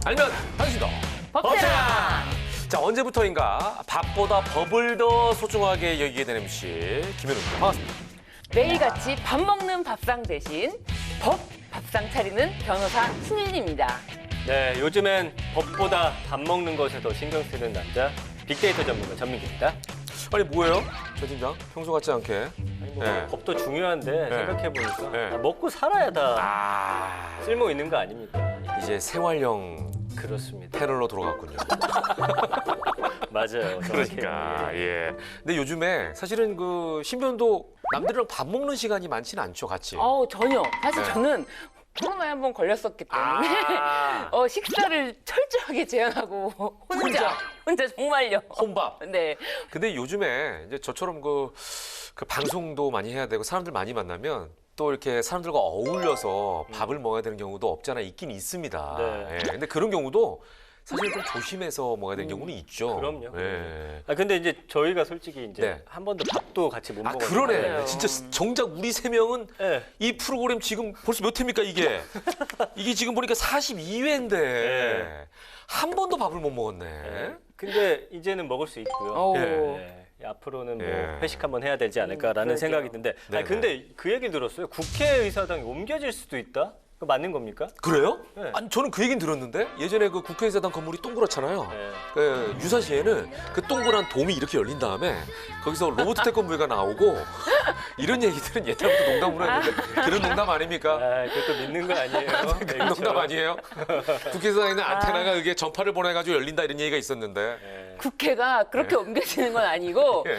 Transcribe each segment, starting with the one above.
알면 당신도 법대랑! 자, 언제부터인가 밥보다 법을 더 소중하게 여기게 된 MC 김현우입니다. 반갑습니다. 매일같이 밥 먹는 밥상 대신 밥상 차리는 변호사 신일입니다. 네, 요즘엔 법보다 밥 먹는 것에 더 신경 쓰는 남자 빅데이터 전문가 전민기입니다. 아니 뭐예요? 저 팀장 평소 같지 않게. 아니, 뭐 네. 법도 중요한데 생각해보니까 네. 먹고 살아야 다 쓸모 있는 거 아닙니까? 이제 생활형 그렇습니다. 패널로 돌아갔군요. 맞아요. 그러니까 예. 근데 요즘에 사실은 그 신변도 남들이랑 밥 먹는 시간이 많지는 않죠, 같이. 전혀. 사실 네. 저는 코로나에 한번 걸렸었기 때문에 식사를 철저하게 제한하고 혼자 정말요. 혼밥. 네. 근데 요즘에 이제 저처럼 그 방송도 많이 해야 되고 사람들 많이 만나면 또 이렇게 사람들과 어울려서 밥을 먹어야 되는 경우도 없지 않아 있긴 있습니다. 네. 예. 근데 그런 경우도 사실 좀 조심해서 먹어야 되는 경우는 있죠. 그럼요. 예. 근데 이제 저희가 솔직히 이제 네. 한 번도 밥도 같이 못 먹었는데. 그러네. 맞아요. 진짜 정작 우리 세 명은 네. 이 프로그램 지금 벌써 몇 회입니까, 이게? 이게 지금 보니까 42회인데 네. 한 번도 밥을 못 먹었네. 근데 이제는 먹을 수 있고요. 오. 네. 앞으로는 뭐 예. 회식 한번 해야 되지 않을까라는 그러게요. 생각이 드는데. 네네. 근데 그 얘기를 들었어요. 국회의사당이 옮겨질 수도 있다? 그거 맞는 겁니까? 그래요? 네. 아니, 저는 그 얘기는 들었는데 예전에 그 국회의사당 건물이 동그랗잖아요. 네. 그 유사시에는 그 동그란 돔이 이렇게 열린 다음에 거기서 로봇 태권브이가 나오고 이런 얘기들은 예전부터 농담으로 했는데 그런 농담 아닙니까? 아, 그것도 믿는 거 아니에요? 그런 농담 아니에요? 국회의사당에 있는 안테나가 그게 전파를 보내가지고 열린다 이런 얘기가 있었는데 네. 국회가 그렇게 옮겨지는 건 아니고 예.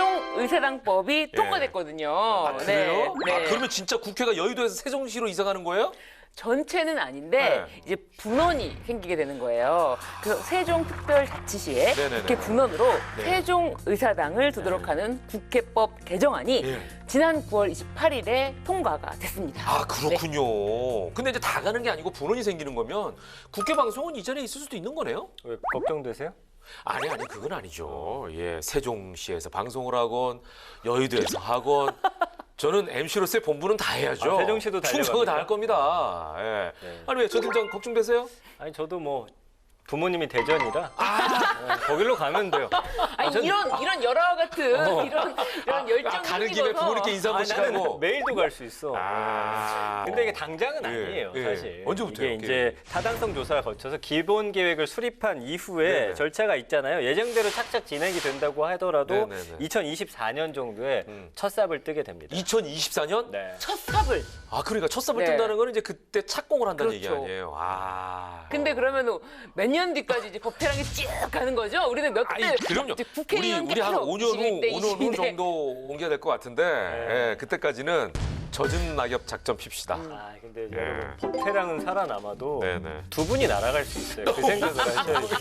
세종의사당법이 통과됐거든요. 아, 그래요? 네. 아, 그러면 진짜 국회가 여의도에서 세종시로 이사 가는 거예요? 전체는 아닌데 네. 이제 분원이 생기게 되는 거예요. 그래서 세종특별자치시에 네네네. 국회 분원으로 네. 세종의사당을 두도록 하는 국회법 개정안이 예. 지난 9월 28일에 통과가 됐습니다. 아, 그렇군요. 근데 이제 다 가는 게 아니고 분원이 생기는 거면 국회 방송은 이전에 있을 수도 있는 거네요? 왜 걱정되세요? 아니 그건 아니죠. 예, 세종시에서 방송을 하건 여의도에서 하건 저는 MC로서의 본분은 다 해야죠. 아, 세종시도 충성을 다 할 달려갑니까? 겁니다. 예. 네. 아니 왜 저 팀장 걱정되세요? 아니 저도 뭐 부모님이 대전이라 거길로 가면 돼요. 아니 전- 이런 열화와 같은 이런 열정 가는 김에 부모님께 인사 한번씩 나는 하고. 매일도 갈 수 있어. 아. 근데 이게 당장은 예, 아니에요, 예. 사실. 언제부터요, 이게 이제 타당성 조사를 거쳐서 기본 계획을 수립한 이후에 네네. 절차가 있잖아요. 예정대로 착착 진행이 된다고 하더라도 네네네. 2024년 정도에 첫 삽을 뜨게 됩니다. 2024년? 네. 첫 삽을. 아, 그러니까 첫 삽을 네. 뜬다는 거는 이제 그때 착공을 한다는 얘기 그렇죠. 아니에요. 아. 근데 그러면 몇 년 뒤까지 이제 법태랑이 쭉 가는 거죠? 우리는 몇 대? 아니, 그럼요. 이제 국회의원 우리 한 5년 후, 21대, 5년 후 22대. 정도 옮겨야 될 것 같은데, 예, 그때까지는 젖은 낙엽 작전 핍시다. 아, 근데 예. 여러분, 법태랑은 살아남아도 네네. 두 분이 날아갈 수 있어요. 그 생각을 하셔야죠.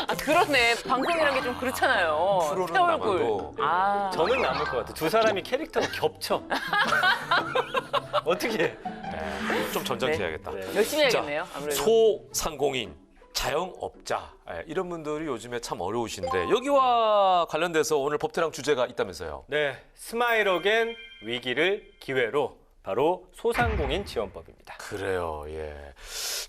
아 그러네. 방송이란 게 좀 그렇잖아요. 프로는 새 얼굴. 남아도. 아. 저는 남을 것 같아요. 두 사람이 캐릭터가 겹쳐. 어떻게 해? 좀 전전해야겠다. 네. 열심히 해야겠네요. 아무래도. 소상공인, 자영업자 이런 분들이 요즘에 참 어려우신데 여기와 관련돼서 오늘 법태랑 주제가 있다면서요. 네, 스마일어겐 위기를 기회로 바로 소상공인 지원법입니다. 그래요. 예.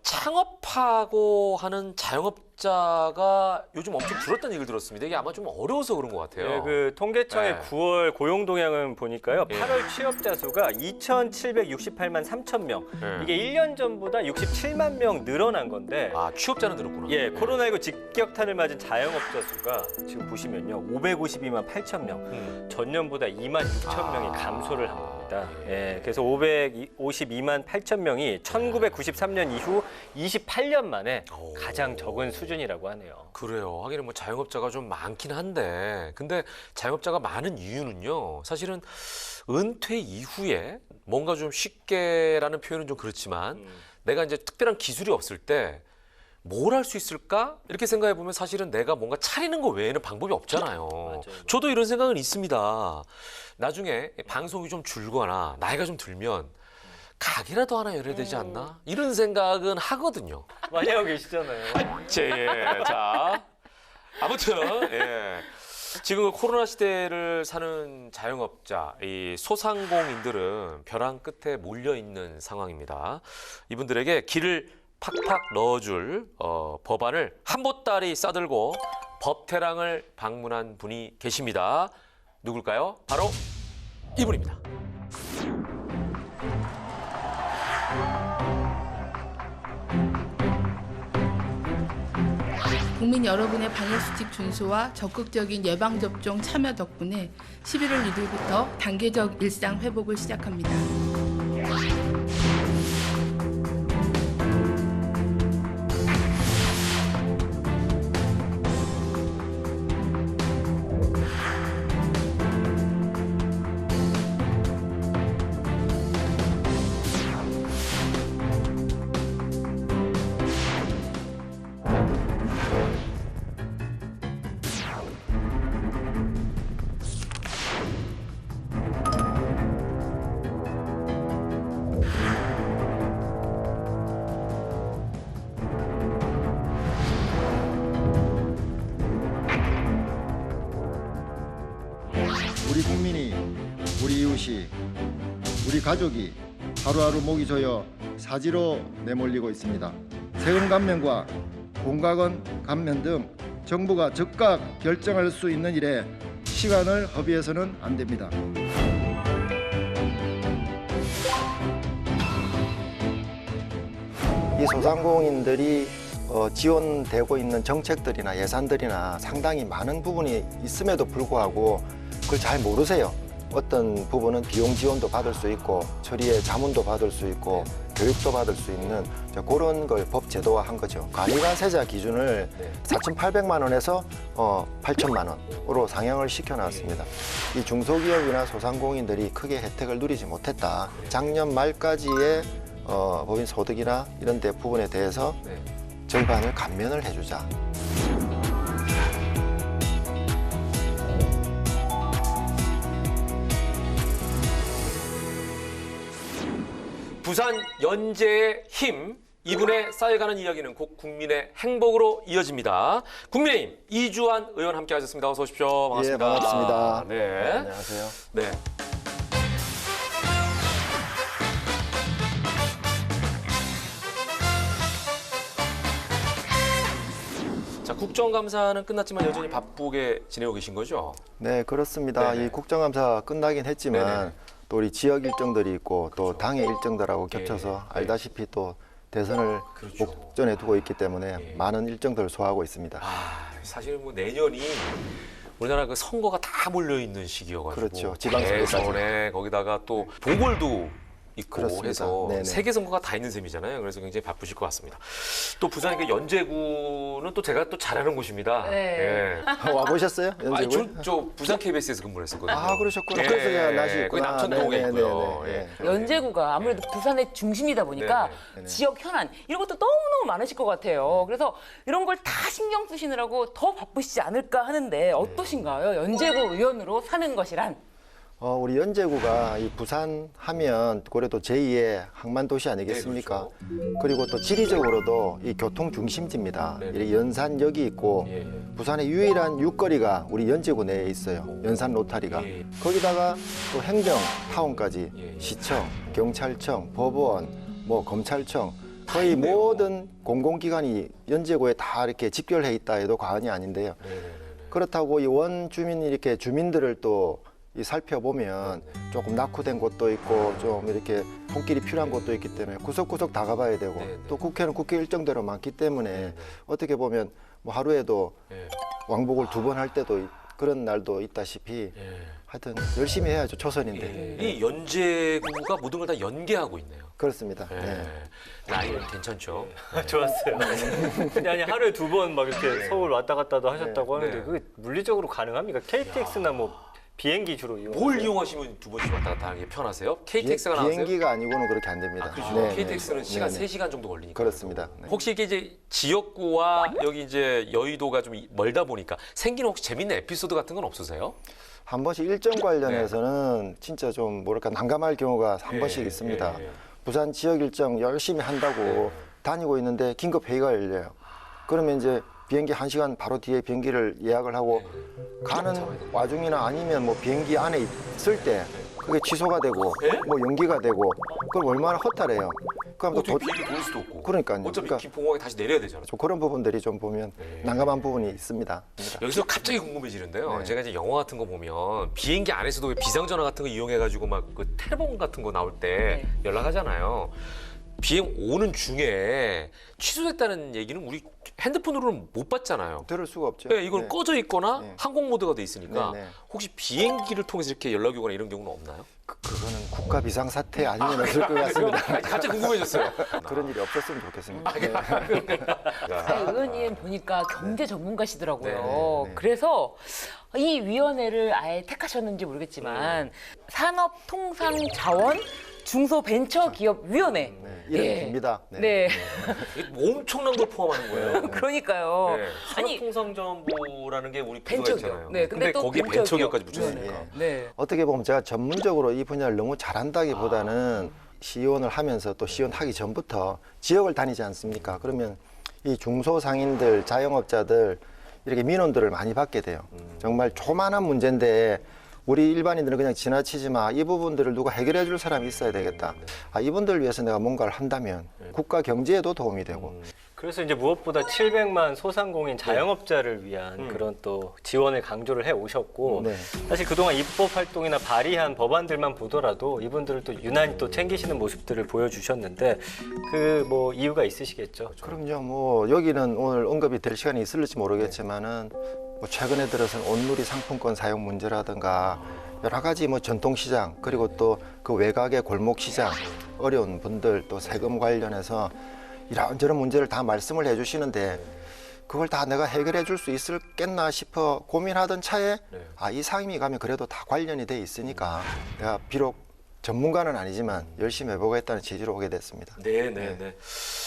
창업하고 하는 자영업자가 요즘 엄청 줄었다는 얘기를 들었습니다. 이게 아마 좀 어려워서 그런 것 같아요. 네, 그 통계청의 네. 9월 고용 동향은 보니까요. 예. 8월 취업자 수가 2,768만 3천 명. 예. 이게 1년 전보다 67만 명 늘어난 건데 아, 취업자는 늘었구나. 예, 코로나19 직격탄을 맞은 자영업자 수가 지금 보시면요. 552만 8천 명. 전년보다 2만 6천 명이 감소를 한 겁니다. 예, 그래서 552만 8천 명이 1993년 이후 28년 만에 오. 가장 적은 수준이라고 하네요. 그래요. 하기는 뭐 자영업자가 좀 많긴 한데, 근데 자영업자가 많은 이유는요. 사실은 은퇴 이후에 뭔가 좀 쉽게라는 표현은 좀 그렇지만, 내가 이제 특별한 기술이 없을 때 뭘 할 수 있을까? 이렇게 생각해 보면 사실은 내가 뭔가 차리는 거 외에는 방법이 없잖아요. 맞아요. 저도 이런 생각은 있습니다. 나중에 방송이 좀 줄거나 나이가 좀 들면 가게라도 하나 열어야 되지 않나? 이런 생각은 하거든요. 많이 하고 계시잖아요. 예, 자, 아무튼 예. 지금 코로나 시대를 사는 자영업자, 이 소상공인들은 벼랑 끝에 몰려 있는 상황입니다. 이분들에게 길을 팍팍 넣어줄 법안을 한 보따리 싸들고 법태랑을 방문한 분이 계십니다. 누굴까요? 바로 이분입니다. 국민 여러분의 방역수칙 준수와 적극적인 예방접종 참여 덕분에 11월 1일부터 단계적 일상 회복을 시작합니다. 우리 국민이, 우리 이웃이, 우리 가족이 하루하루 목이 조여 사지로 내몰리고 있습니다. 세금 감면과 공과금 감면 등 정부가 즉각 결정할 수 있는 일에 시간을 허비해서는 안 됩니다. 이 소상공인들이 지원되고 있는 정책들이나 예산들이나 상당히 많은 부분이 있음에도 불구하고 그걸 잘 모르세요. 어떤 부분은 비용 지원도 받을 수 있고 처리의 자문도 받을 수 있고 교육도 받을 수 있는 그런 걸 법 제도화한 거죠. 관리관세자 기준을 4,800만 원에서 8,000만 원으로 상향을 시켜놨습니다. 이 중소기업이나 소상공인들이 크게 혜택을 누리지 못했다. 작년 말까지의 법인 소득이나 이런 데 부분에 대해서 절반을 감면을 해주자. 부산 연재의 힘, 이분의 쌓여가는 이야기는 곧 국민의 행복으로 이어집니다. 국민의힘 이주환 의원 함께 하셨습니다. 어서 오십시오. 반갑습니다. 예, 반갑습니다. 네. 안녕하세요. 네. 자, 국정감사는 끝났지만 여전히 바쁘게 지내고 계신 거죠? 네, 그렇습니다. 네네. 이 국정감사 끝나긴 했지만 네네. 또 우리 지역 일정들이 있고 또 그렇죠. 당의 일정들하고 예, 겹쳐서 예. 알다시피 또 대선을 그렇죠. 목전에 두고 있기 때문에 예. 많은 일정들을 소화하고 있습니다. 사실은 뭐 내년이 우리나라 그 선거가 다 몰려 있는 시기여가지고 그렇죠. 지방선거까지. 대선에 거기다가 또 보궐도 있고 그렇습니다. 해서 네네. 세계 선거가 다 있는 셈이잖아요. 그래서 굉장히 바쁘실 것 같습니다. 또 부산의 그 연제구는 또 제가 또 잘하는 곳입니다. 네. 예. 와보셨어요? 아니, 연세구에? 저 부산 KBS에서 근무했었거든요. 아, 그러셨구나. 예, 그래서 제가 낯이 거기 있구나. 남천동에 네네네네. 있고요. 예. 연제구가 아무래도 부산의 중심이다 보니까 네네. 지역 현안 이런 것도 너무너무 많으실 것 같아요. 그래서 이런 걸 다 신경 쓰시느라고 더 바쁘시지 않을까 하는데 어떠신가요? 연제구 의원으로 사는 것이란? 우리 연제구가 이 부산 하면 그래도 제2의 항만도시 아니겠습니까? 네, 그렇죠. 그리고 또 지리적으로도 이 교통 중심지입니다. 네. 이렇게 연산역이 있고 예. 부산의 유일한 육거리가 우리 연제구 내에 있어요. 연산 로타리가. 예. 거기다가 또 행정 타운까지 예. 시청, 경찰청, 법원, 뭐 검찰청 거의 있네요. 모든 공공기관이 연제구에 다 이렇게 집결해 있다 해도 과언이 아닌데요. 그렇다고 이 원주민 이렇게 주민들을 또 이 살펴보면 조금 낙후된 곳도 있고 좀 이렇게 손길이 필요한 곳도 있기 때문에 구석구석 다 가봐야 되고 네네. 또 국회는 국회 일정대로 많기 때문에 어떻게 보면 뭐 하루에도 예. 왕복을 2번 할 때도 그런 날도 있다시피 예. 하여튼 열심히 해야죠. 초선인데. 이 연제구가 모든 걸 다 연계하고 있네요. 그렇습니다. 예. 네. 라인은 괜찮죠? 좋았어요. 아니 하루에 2번 막 이렇게 서울 왔다 갔다도 하셨다고 네. 하는데 그게 물리적으로 가능합니까? KTX나 뭐 비행기 주로 이용하세요? 뭘 이용하시면 두 번씩 왔다 갔다 하는 게 편하세요? KTX가 나왔어요? 비행기가 아니고는 그렇게 안 됩니다. 그렇죠. 네, 네. KTX는 시간 네, 네. 3시간 정도 걸리니까. 그렇습니다. 네. 혹시 이게 이제 지역구와 여기 이제 여의도가 좀 멀다 보니까 생기는 혹시 재밌는 에피소드 같은 건 없으세요? 한 번씩 일정 관련해서는 진짜 좀 뭐랄까 난감할 경우가 한 예, 번씩 있습니다. 예. 부산 지역 일정 열심히 한다고 다니고 있는데 긴급 회의가 열려요. 그러면 이제 비행기 1시간 바로 뒤에 비행기를 예약을 하고 가는 와중이나 아니면 뭐 비행기 안에 있을 때 그게 취소가 되고 예? 뭐 연기가 되고 그럼 얼마나 허탈해요. 그럼 또 어떻게 비행기 돌 수도 없고. 그러니까요. 어차피 그러니까 공항에 다시 내려야 되잖아요. 좀 그런 부분들이 좀 보면 난감한 부분이 있습니다. 여기서 갑자기 궁금해지는데요. 네. 제가 이제 영화 같은 거 보면 비행기 안에서도 비상전화 같은 거 이용해가지고 막 그 테레폰 같은 거 나올 때 네. 연락하잖아요. 비행 오는 중에 취소됐다는 얘기는 우리 핸드폰으로는 못 받잖아요. 들을 수가 없죠. 네, 이건 네. 꺼져 있거나 네. 항공 모드가 돼 있으니까 네, 네. 혹시 비행기를 통해서 이렇게 연락이 오거나 이런 경우는 없나요? 그거는 국가 비상 사태 아니면 없을 것 같습니다. 갑자기 궁금해졌어요. 그런 일이 없었으면 좋겠습니다. 네. 아니, 의원님 보니까 경제 전문가시더라고요. 네, 네. 그래서 이 위원회를 아예 택하셨는지 모르겠지만 산업통상자원 중소벤처기업위원회. 네, 이름이 예. 깁니다. 네. 이게 엄청난 걸 포함하는 거예요. 그러니까요. 네. 아니 산업통상자원부라는 게 우리 부서가 벤처기업. 있잖아요. 네, 근데 또 거기에 벤처기업까지 붙였으니까. 위원회. 네. 어떻게 보면 제가 전문적으로 이 분야를 너무 잘한다기보다는 시의원을 하면서 또 시의원 하기 전부터 지역을 다니지 않습니까? 그러면 이 중소상인들, 자영업자들 이렇게 민원들을 많이 받게 돼요. 정말 조만한 문제인데 우리 일반인들은 그냥 지나치지 마. 이 부분들을 누가 해결해 줄 사람이 있어야 되겠다. 아, 이분들을 위해서 내가 뭔가를 한다면 국가 경제에도 도움이 되고 그래서 이제 무엇보다 700만 소상공인 자영업자를 위한 그런 또 지원을 강조를 해 오셨고 네. 사실 그동안 입법 활동이나 발의한 법안들만 보더라도 이분들을 또 유난히 또 챙기시는 모습들을 보여주셨는데 그 뭐 이유가 있으시겠죠? 그럼요. 뭐 여기는 오늘 언급이 될 시간이 있을지 모르겠지만은 뭐 최근에 들어서는 온누리 상품권 사용 문제라든가 여러 가지 뭐 전통시장 그리고 또 그 외곽의 골목시장 어려운 분들 또 세금 관련해서 이런저런 문제를 다 말씀을 해주시는데 그걸 다 내가 해결해 줄 수 있겠나 싶어 고민하던 차에 아, 이 상임위 가면 그래도 다 관련이 돼 있으니까 내가 비록 전문가는 아니지만 열심히 해보겠다는 취지로 오게 됐습니다. 네.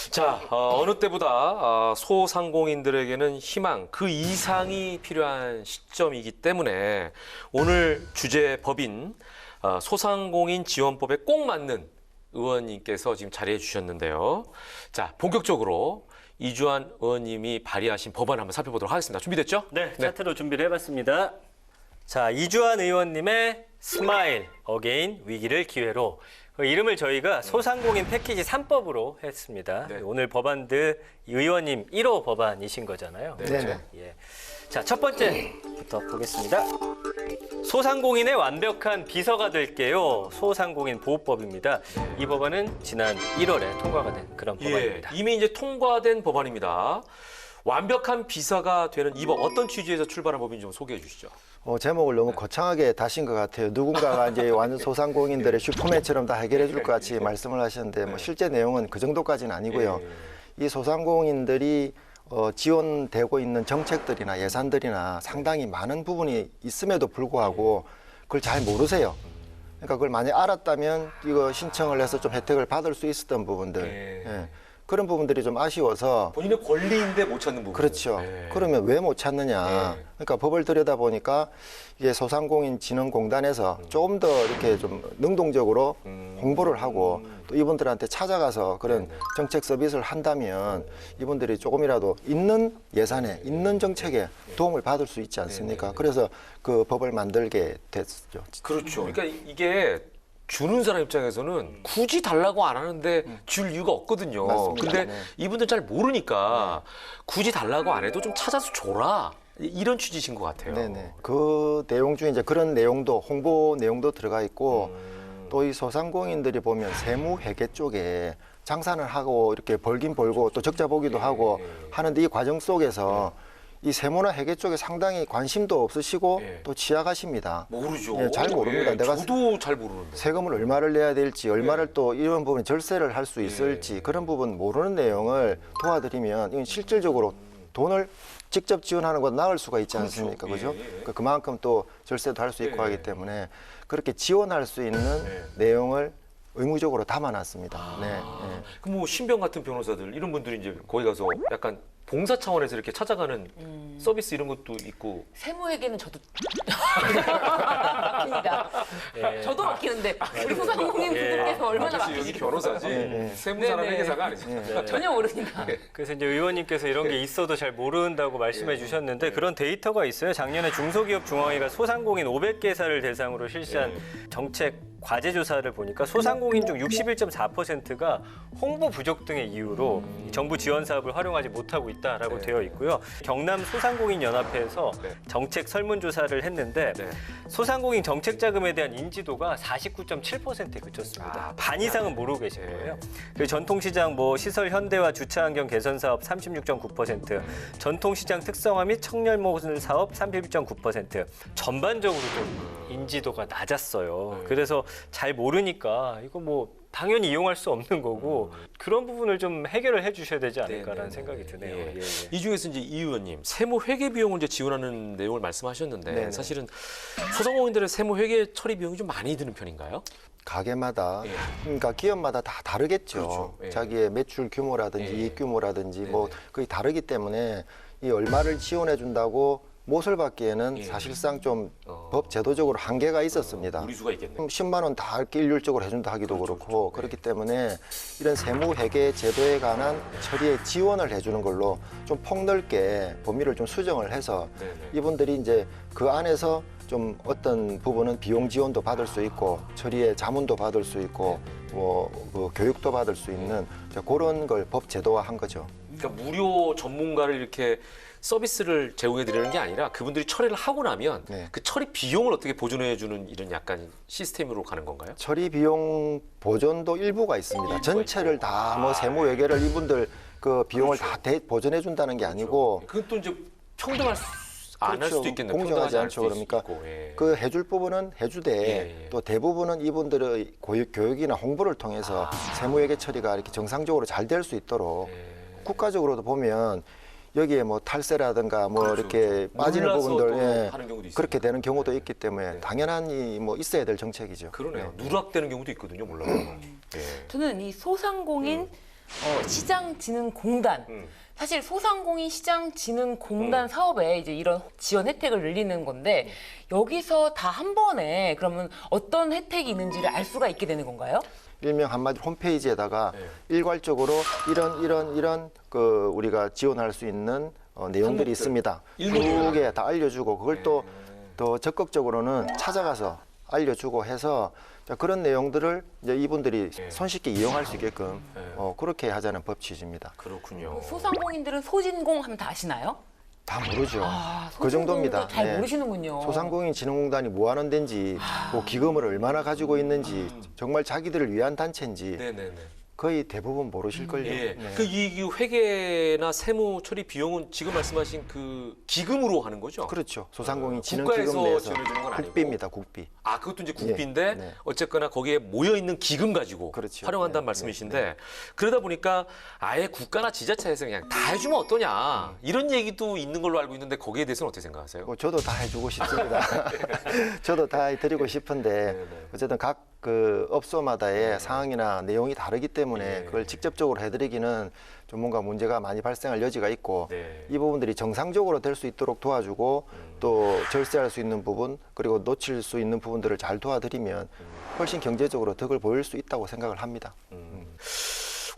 자, 어느 때보다 소상공인들에게는 희망, 그 이상이 필요한 시점이기 때문에 오늘 주제 법인 소상공인 지원법에 꼭 맞는 의원님께서 지금 자리해 주셨는데요. 자, 본격적으로 이주환 의원님이 발의하신 법안 한번 살펴보도록 하겠습니다. 준비됐죠? 네, 차트로 준비를 해봤습니다. 자, 이주환 의원님의 스마일 어게인 위기를 기회로 그 이름을 저희가 소상공인 패키지 3법으로 했습니다. 네. 오늘 법안들 의원님 1호 법안이신 거잖아요. 네네. 예. 자, 첫 번째부터 보겠습니다. 소상공인의 완벽한 비서가 될게요. 소상공인 보호법입니다. 이 법안은 지난 1월에 통과가 된 그런 법안입니다. 이미 이제 통과된 법안입니다. 완벽한 비서가 되는 이 법 어떤 취지에서 출발한 법인지 좀 소개해 주시죠. 제목을 너무 거창하게 다신 것 같아요. 누군가가 이제 완전 소상공인들의 슈퍼맨처럼 다 해결해 줄 것 같이 말씀을 하셨는데 뭐 실제 내용은 그 정도까지는 아니고요. 이 소상공인들이 지원되고 있는 정책들이나 예산들이나 상당히 많은 부분이 있음에도 불구하고 그걸 잘 모르세요. 그러니까 그걸 만약 알았다면 이거 신청을 해서 좀 혜택을 받을 수 있었던 부분들. 예. 그런 부분들이 좀 아쉬워서 본인의 권리인데 못 찾는 부분. 그렇죠. 네. 그러면 왜 못 찾느냐. 그러니까 법을 들여다보니까 이게 소상공인진흥공단에서 조금 더 이렇게 좀 능동적으로 홍보를 하고 또 이분들한테 찾아가서 그런 정책 서비스를 한다면 이분들이 조금이라도 있는 예산에 있는 정책에 도움을 받을 수 있지 않습니까? 그래서 그 법을 만들게 됐죠. 그렇죠. 그러니까 이게 주는 사람 입장에서는 굳이 달라고 안 하는데 줄 이유가 없거든요. 맞습니다. 근데 네. 이분들 잘 모르니까 굳이 달라고 안 해도 좀 찾아서 줘라. 이런 취지신 것 같아요. 네네. 그 내용 중에 이제 그런 내용도 홍보 내용도 들어가 있고 또 이 소상공인들이 보면 세무회계 쪽에 장사를 하고 이렇게 벌긴 벌고 또 적자 보기도 하고 하는데 이 과정 속에서 이 세무나 회계 쪽에 상당히 관심도 없으시고 예. 또 취약하십니다. 모르죠. 예, 잘 모릅니다. 내가 저도 잘 모르는데. 세금을 얼마를 내야 될지, 얼마를 또 이런 부분 절세를 할 수 있을지 그런 부분 모르는 내용을 도와드리면 이건 실질적으로 돈을 직접 지원하는 것 나을 수가 있지 않습니까? 그죠? 그러니까 그만큼 또 절세도 할 수 있고 하기 때문에 그렇게 지원할 수 있는 내용을 의무적으로 담아놨습니다. 네. 그럼 뭐 신병 같은 변호사들 이런 분들이 이제 거기 가서 약간 봉사 차원에서 이렇게 찾아가는 서비스 이런 것도 있고. 세무회계는 저도 막힙니다. 저도 막히는데 우리 소상공인분들께서 얼마나 아저씨 여기 막히시고 변호사지 세무사나 네네. 회계사가 아니죠. 전혀 모르니까. 그래서 이제 의원님께서 이런 게 있어도 잘 모른다고 말씀해 주셨는데 그런 데이터가 있어요. 작년에 중소기업 중앙회가 소상공인 500개사를 대상으로 실시한 정책 과제 조사를 보니까 소상공인 중 61.4%가 홍보 부족 등의 이유로 정부 지원 사업을 활용하지 못하고 있다라고 네. 되어 있고요. 경남 소상공인 연합회에서 네. 정책 설문조사를 했는데 네. 소상공인 정책 자금에 대한 인지도가 49.7%에 그쳤습니다. 반 이상은 모르고 계신 거예요. 그리고 전통시장 시설 현대화 주차 환경 개선 사업 36.9%, 전통시장 특성화 및 청년모금 사업 31.9%, 전반적으로 좀 인지도가 낮았어요. 그래서 잘 모르니까 이거 당연히 이용할 수 없는 거고 그런 부분을 좀 해결을 해주셔야 되지 않을까라는 생각이 드네요. 예. 예, 예. 이 중에서 이제 이 의원님 세무 회계 비용을 이제 지원하는 내용을 말씀하셨는데 네네. 사실은 소상공인들의 세무 회계 처리 비용이 좀 많이 드는 편인가요? 가게마다 예. 그러니까 기업마다 다 다르겠죠. 그렇죠. 예. 자기의 매출 규모라든지 예. 이익 규모라든지 네네. 거의 다르기 때문에 이 얼마를 지원해 준다고 못을 받기에는 예. 사실상 좀 법 제도적으로 한계가 있었습니다. 무리수가 있겠네. 10만 원 다 일률적으로 해준다 하기도 그렇죠, 그렇고 그렇죠. 그렇기 때문에 이런 세무 회계 제도에 관한 처리에 지원을 해주는 걸로 좀 폭넓게 범위를 좀 수정을 해서 네네. 이분들이 이제 그 안에서 좀 어떤 부분은 비용 지원도 받을 수 있고 처리에 자문도 받을 수 있고 그 교육도 받을 수 있는 그런 걸 법 제도화한 거죠. 그러니까 무료 전문가를 이렇게 서비스를 제공해 드리는 게 아니라 그분들이 처리를 하고 나면 네. 그 처리 비용을 어떻게 보존해 주는 이런 약간 시스템으로 가는 건가요? 처리 비용 보존도 일부가 있습니다. 일부가 전체를 있고. 다 세무 회계를 이분들 그 비용을 다 보존해 준다는 게 아니고 그건 또 이제 평등할 안 할 그렇죠. 수도 있겠네요. 공정하지 평등하지 않을 않죠. 수도 그러니까 있고, 예. 그 해줄 부분은 해주되 예, 예. 또 대부분은 이분들의 교육이나 홍보를 통해서 세무회계 처리가 이렇게 정상적으로 잘 될 수 있도록 예. 국가적으로도 보면 여기에 탈세라든가 그렇죠, 이렇게 그렇죠. 빠지는 몰라서 부분들 또 예, 하는 경우도 있습니다. 그렇게 되는 경우도 있기 때문에 네. 당연히 있어야 될 정책이죠. 그러네요. 네. 누락되는 경우도 있거든요. 몰라요. 예. 저는 이 소상공인 시장진흥공단 사실 소상공인 시장진흥공단 사업에 이제 이런 지원 혜택을 늘리는 건데 여기서 다 한 번에 그러면 어떤 혜택이 있는지를 알 수가 있게 되는 건가요? 일명 한마디 홈페이지에다가 네. 일괄적으로 이런 그 우리가 지원할 수 있는 내용들이 항목들. 있습니다. 일목요연. 크게 다 알려주고 그걸 또 더 적극적으로는 찾아가서 알려주고 해서 그런 내용들을 이제 이분들이 네. 손쉽게 이용할 수 있게끔 네. 그렇게 하자는 법 취지입니다. 그렇군요. 소상공인들은 소진공 하면 다 아시나요? 다 모르죠. 아, 그 정도입니다. 소진공도 잘 네. 모르시는군요. 소상공인진흥공단이 뭐 하는 데인지, 기금을 얼마나 가지고 있는지, 정말 자기들을 위한 단체인지 네네네. 거의 대부분 모르실걸요. 예. 네. 이 회계나 세무 처리 비용은 지금 말씀하신 그 기금으로 하는 거죠? 그렇죠. 소상공인 국가에서 진흥기금 내에서 지원해주는 건 아니고? 국비입니다. 국비. 아, 그것도 이제 국비인데 예, 네. 어쨌거나 거기에 모여 있는 기금 가지고 그렇죠. 활용한다는 네, 말씀이신데 그러다 보니까 아예 국가나 지자체에서 그냥 다 해주면 어떠냐 이런 얘기도 있는 걸로 알고 있는데 거기에 대해서는 어떻게 생각하세요? 저도 다 해주고 싶습니다. 저도 다 해드리고 싶은데 네. 어쨌든 각 그 업소마다의 상황이나 내용이 다르기 때문에 네. 그걸 직접적으로 해드리기는 좀 뭔가 문제가 많이 발생할 여지가 있고 네. 이 부분들이 정상적으로 될 수 있도록 도와주고 또 절세할 수 있는 부분 그리고 놓칠 수 있는 부분들을 잘 도와드리면 훨씬 경제적으로 덕을 보일 수 있다고 생각을 합니다.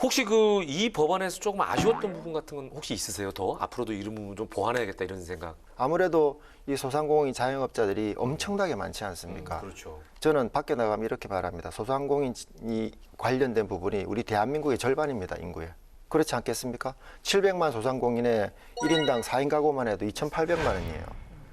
혹시 이 법안에서 조금 아쉬웠던 부분 같은 건 혹시 있으세요? 더 앞으로도 이런 부분 좀 보완해야겠다 이런 생각. 아무래도 이 소상공인 자영업자들이 엄청나게 많지 않습니까? 그렇죠. 저는 밖에 나가면 이렇게 말합니다. 소상공인이 관련된 부분이 우리 대한민국의 절반입니다, 인구의. 그렇지 않겠습니까? 700만 소상공인의 1인당 4인 가구만 해도 2,800만 원이에요.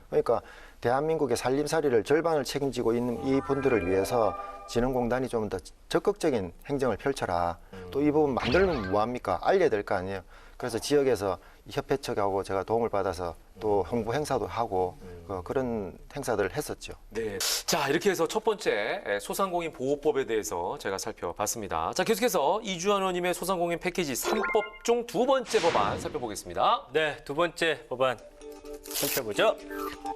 그러니까 대한민국의 살림살이를 절반을 책임지고 있는 이 분들을 위해서 진흥공단이 좀 더 적극적인 행정을 펼쳐라. 또 이 부분 만들면 뭐합니까? 알려야 될 거 아니에요. 그래서 지역에서 이 협회 측하고 제가 도움을 받아서 또 홍보 행사도 하고 그런 행사들을 했었죠. 네. 자, 이렇게 해서 첫 번째 소상공인 보호법에 대해서 제가 살펴봤습니다. 자, 계속해서 이주환 의원님의 소상공인 패키지 3법 중 두 번째 법안 살펴보겠습니다. 네, 두 번째 법안 살펴보죠.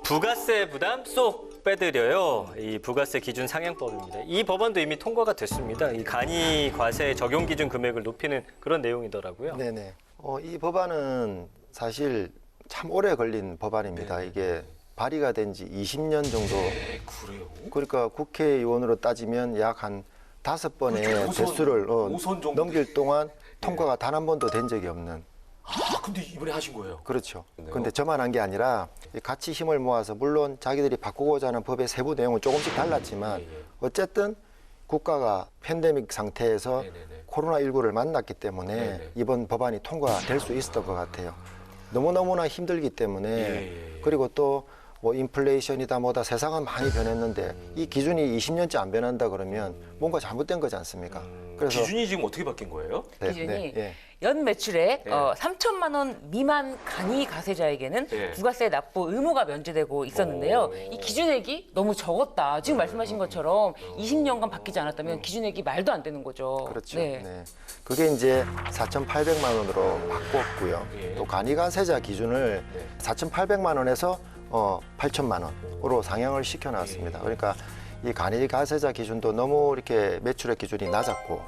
부가세 부담 쏙 빼드려요. 이 부가세 기준 상향법입니다. 이 법안도 이미 통과가 됐습니다. 이 간이 과세 적용 기준 금액을 높이는 그런 내용이더라고요. 네네. 이 법안은 사실 참 오래 걸린 법안입니다. 네. 이게 발의가 된 지 20년 정도. 네, 그래요? 그러니까 국회의원으로 따지면 약 한 5번의 그렇죠. 오선, 대수를 오선 정도. 넘길 동안 통과가 단 한 번도 된 적이 없는. 아, 근데 이번에 하신 거예요? 그렇죠. 네. 근데 저만 한 게 아니라 같이 힘을 모아서 물론 자기들이 바꾸고자 하는 법의 세부 내용은 조금씩 달랐지만 예, 예. 어쨌든 국가가 팬데믹 상태에서 네네네. 코로나19를 만났기 때문에 네네. 이번 법안이 통과될 수 있었던 것 같아요. 너무너무나 힘들기 때문에 예. 그리고 또 뭐 인플레이션이다 뭐다 세상은 많이 변했는데 이 기준이 20년째 안 변한다 그러면 뭔가 잘못된 거지 않습니까? 그래서 기준이 지금 어떻게 바뀐 거예요? 기준이 예. 연 매출액 네. 3천만 원 미만 간이 가세자에게는 네. 부가세 납부 의무가 면제되고 있었는데요. 이 기준액이 너무 적었다. 지금 말씀하신 것처럼 20년간 바뀌지 않았다면 기준액이 말도 안 되는 거죠. 그렇죠. 네. 네. 그게 이제 4,800만 원으로 바꿨고요. 예. 또 간이가세자 기준을 네. 4,800만 원에서 8천만 원으로 상향을 시켜놨습니다. 그러니까 이 간이가세자 기준도 너무 이렇게 매출액 기준이 낮았고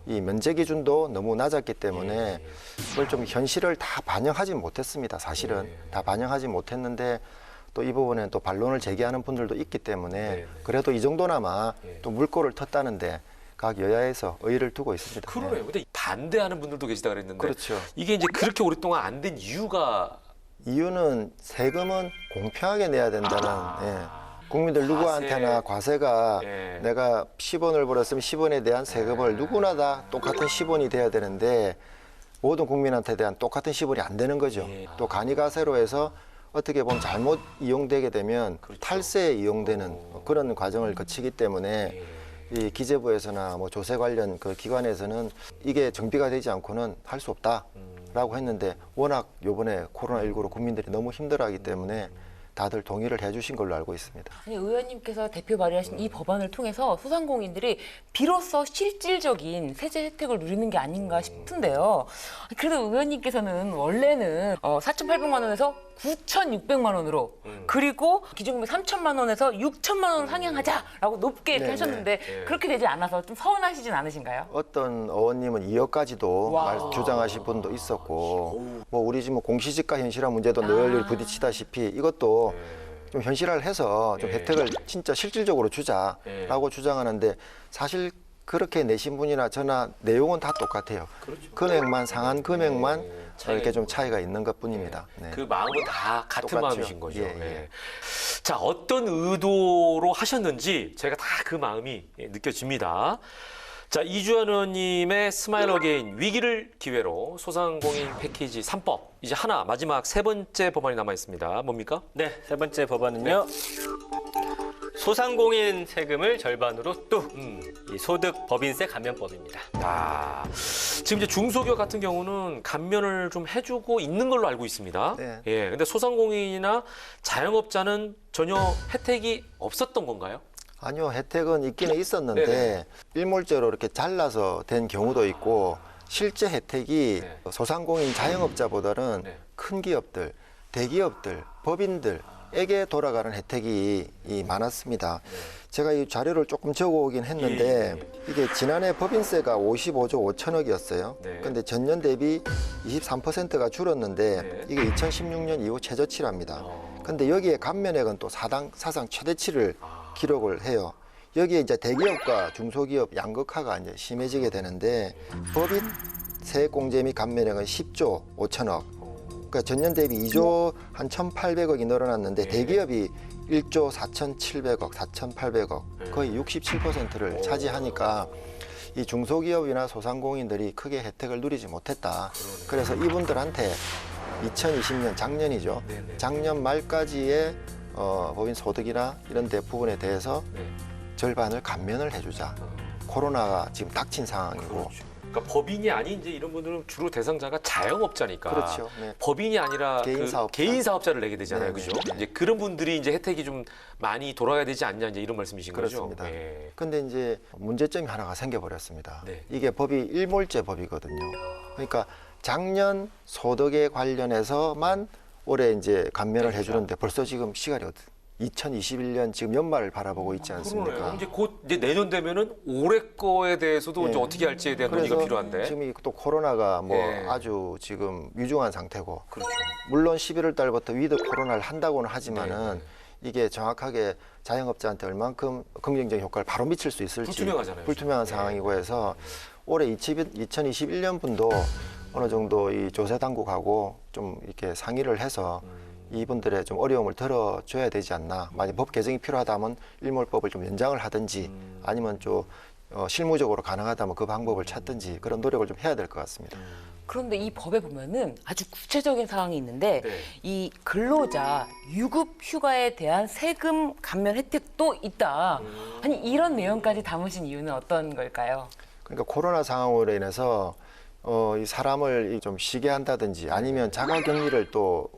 이 면제 기준도 너무 낮았기 때문에 그걸 좀 현실을 다 반영하지 못했습니다. 사실은 다 반영하지 못했는데 또 이 부분에 또 반론을 제기하는 분들도 있기 때문에 그래도 이 정도나마 또 물꼬를 텄다는데 각 여야에서 의의를 두고 있습니다. 그러네요. 근데 반대하는 분들도 계시다 그랬는데 그렇죠. 이게 이제 그렇게 오랫동안 안 된 이유가 이유는 세금은 공평하게 내야 된다는 국민들 과세. 누구한테나 과세가 예. 내가 10원을 벌었으면 10원에 대한 세금을 누구나 다 똑같은 10원이 돼야 되는데 모든 국민한테 대한 똑같은 10원이 안 되는 거죠. 예. 또 간이가세로 해서 어떻게 보면 잘못 이용되게 되면 그렇죠. 탈세에 이용되는 그런 과정을 거치기 때문에 이 기재부에서나 뭐 조세 관련 그 기관에서는 이게 정비가 되지 않고는 할 수 없다라고 했는데 워낙 요번에 코로나19로 국민들이 너무 힘들어하기 때문에 다들 동의를 해주신 걸로 알고 있습니다. 아니, 의원님께서 대표 발의하신 이 법안을 통해서 소상공인들이 비로소 실질적인 세제 혜택을 누리는 게 아닌가 싶은데요. 그래도 의원님께서는 원래는 4,800만 원에서 9,600만 원으로 그리고 기준금액 3천만 원에서 6천만 원 상향하자라고 높게 이렇게 네네. 하셨는데 그렇게 되지 않아서 좀 서운하시진 않으신가요? 어떤 의원님은 2억까지도 와우. 주장하신 분도 있었고 뭐 우리 지금 공시지가 현실화 문제도 늘 부딪히다시피 이것도 좀 현실화를 해서 좀 혜택을 진짜 실질적으로 주자라고 주장하는데 사실 그렇게 내신 분이나 저나 내용은 다 똑같아요. 금액만 상한 금액만 이렇게 좀 차이가 있는 것뿐입니다. 네. 그 마음은 다 같은 똑같죠. 마음이신 거죠. 예, 예. 예. 자, 어떤 의도로 하셨는지 제가 다 그 마음이 느껴집니다. 자, 이주연 의원님의 스마일 어게인 위기를 기회로 소상공인 패키지 3법 이제 하나 마지막 세 번째 법안이 남아 있습니다. 뭡니까? 네, 세 번째 법안은요. 소상공인 세금을 절반으로 뚝! 이 소득 법인세 감면법입니다. 아, 지금 이제 중소기업 같은 경우는 감면을 좀 해주고 있는 걸로 알고 있습니다. 네. 예, 근데 소상공인이나 자영업자는 전혀 혜택이 없었던 건가요? 아니요, 혜택은 있기는 있었는데 네네. 일몰제로 이렇게 잘라서 된 경우도 있고 실제 혜택이 네. 소상공인 자영업자보다는 네. 큰 기업들, 대기업들, 법인들에게 돌아가는 혜택이 많았습니다. 제가 이 자료를 조금 적어오긴 했는데 이게 지난해 법인세가 55조 5천억이었어요. 네. 근데 전년 대비 23%가 줄었는데 네. 이게 2016년 이후 최저치랍니다. 근데 여기에 감면액은 또 사상 최대치를 기록을 해요. 여기에 이제 대기업과 중소기업 양극화가 이제 심해지게 되는데 법인 세액공제 및 감면액은 10조 5천억. 그러니까 전년 대비 2조 한 1,800억이 늘어났는데 대기업이 1조 4,700억, 4,800억 거의 67%를 차지하니까 이 중소기업이나 소상공인들이 크게 혜택을 누리지 못했다. 그래서 이분들한테 2020년 작년이죠. 작년 말까지의 법인 소득이나 이런 데 부분에 대해서 절반을 감면을 해주자. 코로나가 지금 닥친 상황이고. 그러니까 법인이 아닌 이제 이런 분들은 주로 대상자가 자영업자니까. 그렇죠. 네. 법인이 아니라 개인 그 사업자. 개인 사업자를 내게 되잖아요, 네네. 그죠? 이제 그런 분들이 이제 혜택이 좀 많이 돌아가야 되지 않냐 이제 이런 말씀이신 그렇습니다. 거죠? 예. 근데 이제 문제점이 하나가 생겨버렸습니다. 네. 이게 법이 일몰제 법이거든요. 그러니까 작년 소득에 관련해서만 올해 이제 감면을 해주는데 벌써 지금 시간이 2021년 지금 연말을 바라보고 있지 않습니까? 그러네요. 이제 곧 이제 내년 되면은 올해 거에 대해서도 이제 예. 어떻게 할지에 대한 논의가 그래서 필요한데. 지금 이 또 코로나가 뭐 예. 아주 지금 위중한 상태고 그렇죠. 물론 11월 달부터 위드 코로나를 한다고는 하지만은 네. 이게 정확하게 자영업자한테 얼만큼 긍정적인 효과를 바로 미칠 수 있을지 불투명하잖아요, 불투명한 지금. 상황이고 해서 올해 2021년분도 어느 정도 이 조세 당국하고 좀 이렇게 상의를 해서 이분들의 좀 어려움을 덜어줘야 되지 않나. 만약 법 개정이 필요하다면 일몰법을 좀 연장을 하든지 아니면 좀 실무적으로 가능하다면 그 방법을 찾든지 그런 노력을 좀 해야 될 것 같습니다. 그런데 이 법에 보면은 아주 구체적인 사항이 있는데 네. 이 근로자 유급 휴가에 대한 세금 감면 혜택도 있다. 아니 이런 내용까지 담으신 이유는 어떤 걸까요? 그러니까 코로나 상황으로 인해서 이 사람을 좀 쉬게 한다든지 아니면 자가격리를 또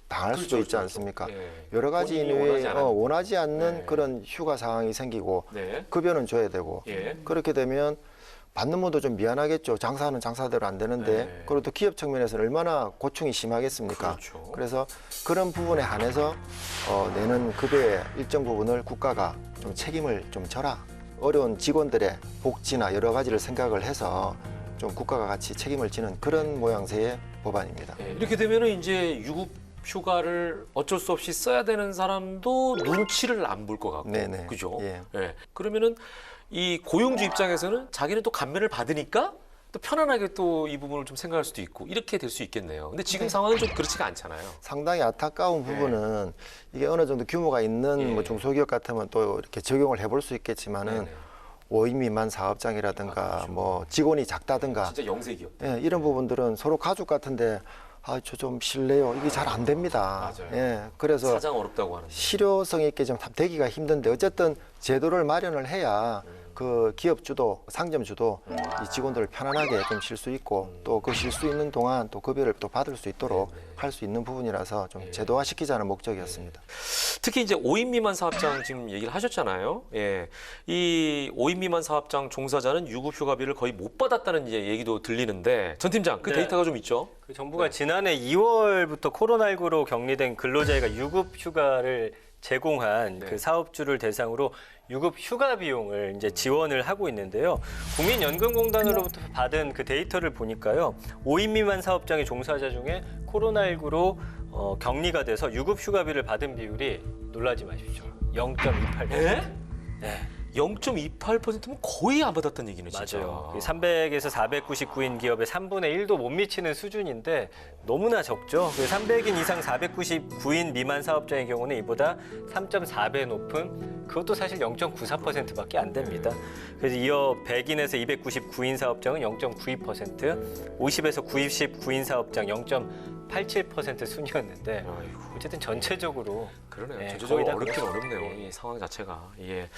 당할 수도 있지 않습니까? 예. 여러 가지 본인이 이유에 원하지 않은. 원하지 않는 네. 그런 휴가 상황이 생기고 네. 급여는 줘야 되고 예. 그렇게 되면 받는 분도 좀 미안하겠죠. 장사는 장사대로 안 되는데 네. 그리고 또 기업 측면에서는 얼마나 고충이 심하겠습니까? 그렇죠. 그래서 그런 부분에 한해서 내는 급여의 일정 부분을 국가가 좀 책임을 좀 져라. 어려운 직원들의 복지나 여러 가지를 생각을 해서 좀 국가가 같이 책임을 지는 그런 모양새의 법안입니다. 예, 이렇게 되면은 이제 유급 휴가를 어쩔 수 없이 써야 되는 사람도 눈치를 안 볼 것 같고, 네네. 그죠? 예. 그러면은 이 고용주 입장에서는 자기는 또 감면을 받으니까 또 편안하게 또 이 부분을 좀 생각할 수도 있고 이렇게 될 수 있겠네요. 근데 지금 상황은 좀 그렇지가 않잖아요. 상당히 안타까운 부분은 이게 어느 정도 규모가 있는 예. 뭐 중소기업 같으면 또 이렇게 적용을 해볼 수 있겠지만은 네네. 5인 미만 사업장이라든가 그렇죠. 뭐 직원이 작다든가 진짜 영세기업. 예, 이런 부분들은 서로 가족 같은데 아, 저 좀 실례요. 이게 잘 안 됩니다. 맞아요. 예, 그래서 사장 어렵다고 하는데. 실효성 있게 좀 되기가 힘든데 어쨌든 제도를 마련을 해야 그 기업 주도, 상점 주도 이 직원들을 편안하게 좀 쉴 수 있고 또 그 쉴 수 있는 동안 또 급여를 또 받을 수 있도록 할 수 있는 부분이라서 좀 제도화시키자는 목적이었습니다. 특히 이제 5인 미만 사업장 지금 얘기를 하셨잖아요. 예. 이 5인 미만 사업장 종사자는 유급 휴가비를 거의 못 받았다는 이제 얘기도 들리는데 전 팀장 그 네. 데이터가 좀 있죠? 그 정부가 지난해 2월부터 코로나19로 격리된 근로자가 유급 휴가를 제공한 네. 그 사업주를 대상으로 유급 휴가 비용을 이제 지원을 하고 있는데요. 국민연금공단으로부터 받은 그 데이터를 보니까요. 5인 미만 사업장의 종사자 중에 코로나19로 격리가 돼서 유급 휴가비를 받은 비율이 놀라지 마십시오. 0.28%. 네. 0.28%면 거의 안 받았다는 얘기네, 진짜. 맞아요. 300에서 499인 기업의 3분의 1도 못 미치는 수준인데 너무나 적죠. 300인 이상 499인 미만 사업장의 경우는 이보다 3.4배 높은 그것도 사실 0.94%밖에 안 됩니다. 그래서 이어 100인에서 299인 사업장은 0.92%, 50에서 99인 사업장 0.87% 순이었는데 아이고. 어쨌든 전체적으로 그러네요. 네, 전체적으로 거의 다 어렵긴 그렇습니다. 어렵네요. 예. 이 상황 자체가. 예.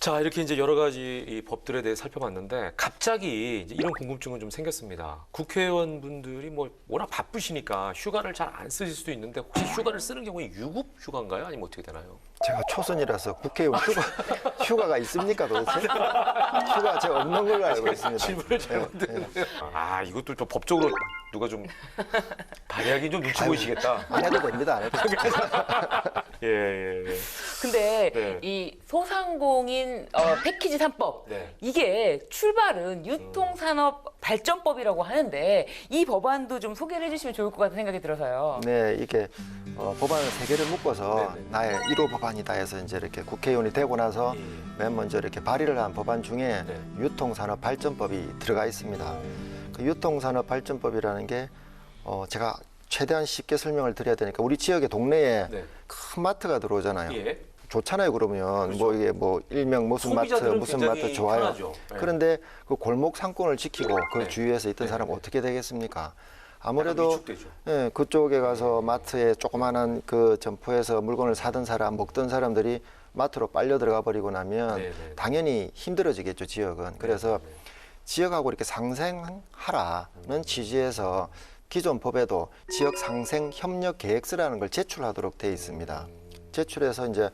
자, 이렇게 이제 여러 가지 이 법들에 대해 살펴봤는데 갑자기 이제 이런 궁금증은 좀 생겼습니다. 국회의원분들이 뭐 워낙 바쁘시니까 휴가를 잘 안 쓰실 수도 있는데 혹시 휴가를 쓰는 경우에 유급 휴가인가요? 아니면 어떻게 되나요? 제가 초선이라서 국회의원 휴가가 있습니까 도대체? 휴가 제가 없는 걸로 알고 있습니다. 질문을 잘못했네요. 아, 이것도 좀 법적으로 누가 좀 발의하기 좀 눈치 보이시겠다. 안 해도 됩니다. 안 해도 됩니다. 예, 예, 예. 근데 네. 이 소상공인 패키지 3법 네. 이게 출발은 유통산업 발전법이라고 하는데 이 법안도 좀 소개를 해주시면 좋을 것 같은 생각이 들어서요. 네, 이게 법안을 세 개를 묶어서 네네. 나의 1호 법안이다 해서 이제 이렇게 국회의원이 되고 나서 맨 먼저 이렇게 발의를 한 법안 중에 네. 유통산업발전법이 들어가 있습니다. 그 유통산업발전법이라는 게 제가 최대한 쉽게 설명을 드려야 되니까 우리 지역의 동네에 네. 큰 마트가 들어오잖아요. 예. 좋잖아요. 그러면 뭐 이게 뭐 일명 무슨 마트 소비자들은 무슨 굉장히 마트 좋아요. 편하죠. 네. 그런데 그 골목 상권을 지키고 그 네. 주위에서 있던 네. 사람은 어떻게 되겠습니까? 약간 아무래도 위축되죠. 예, 그쪽에 가서 마트에 조그마한 그 점포에서 물건을 사던 사람, 먹던 사람들이 마트로 빨려 들어가 버리고 나면 네, 네. 당연히 힘들어지겠죠, 지역은. 그래서 네. 지역하고 이렇게 상생하라는 취지에서 기존 법에도 지역 상생 협력 계획서라는 걸 제출하도록 돼 있습니다. 제출해서 이제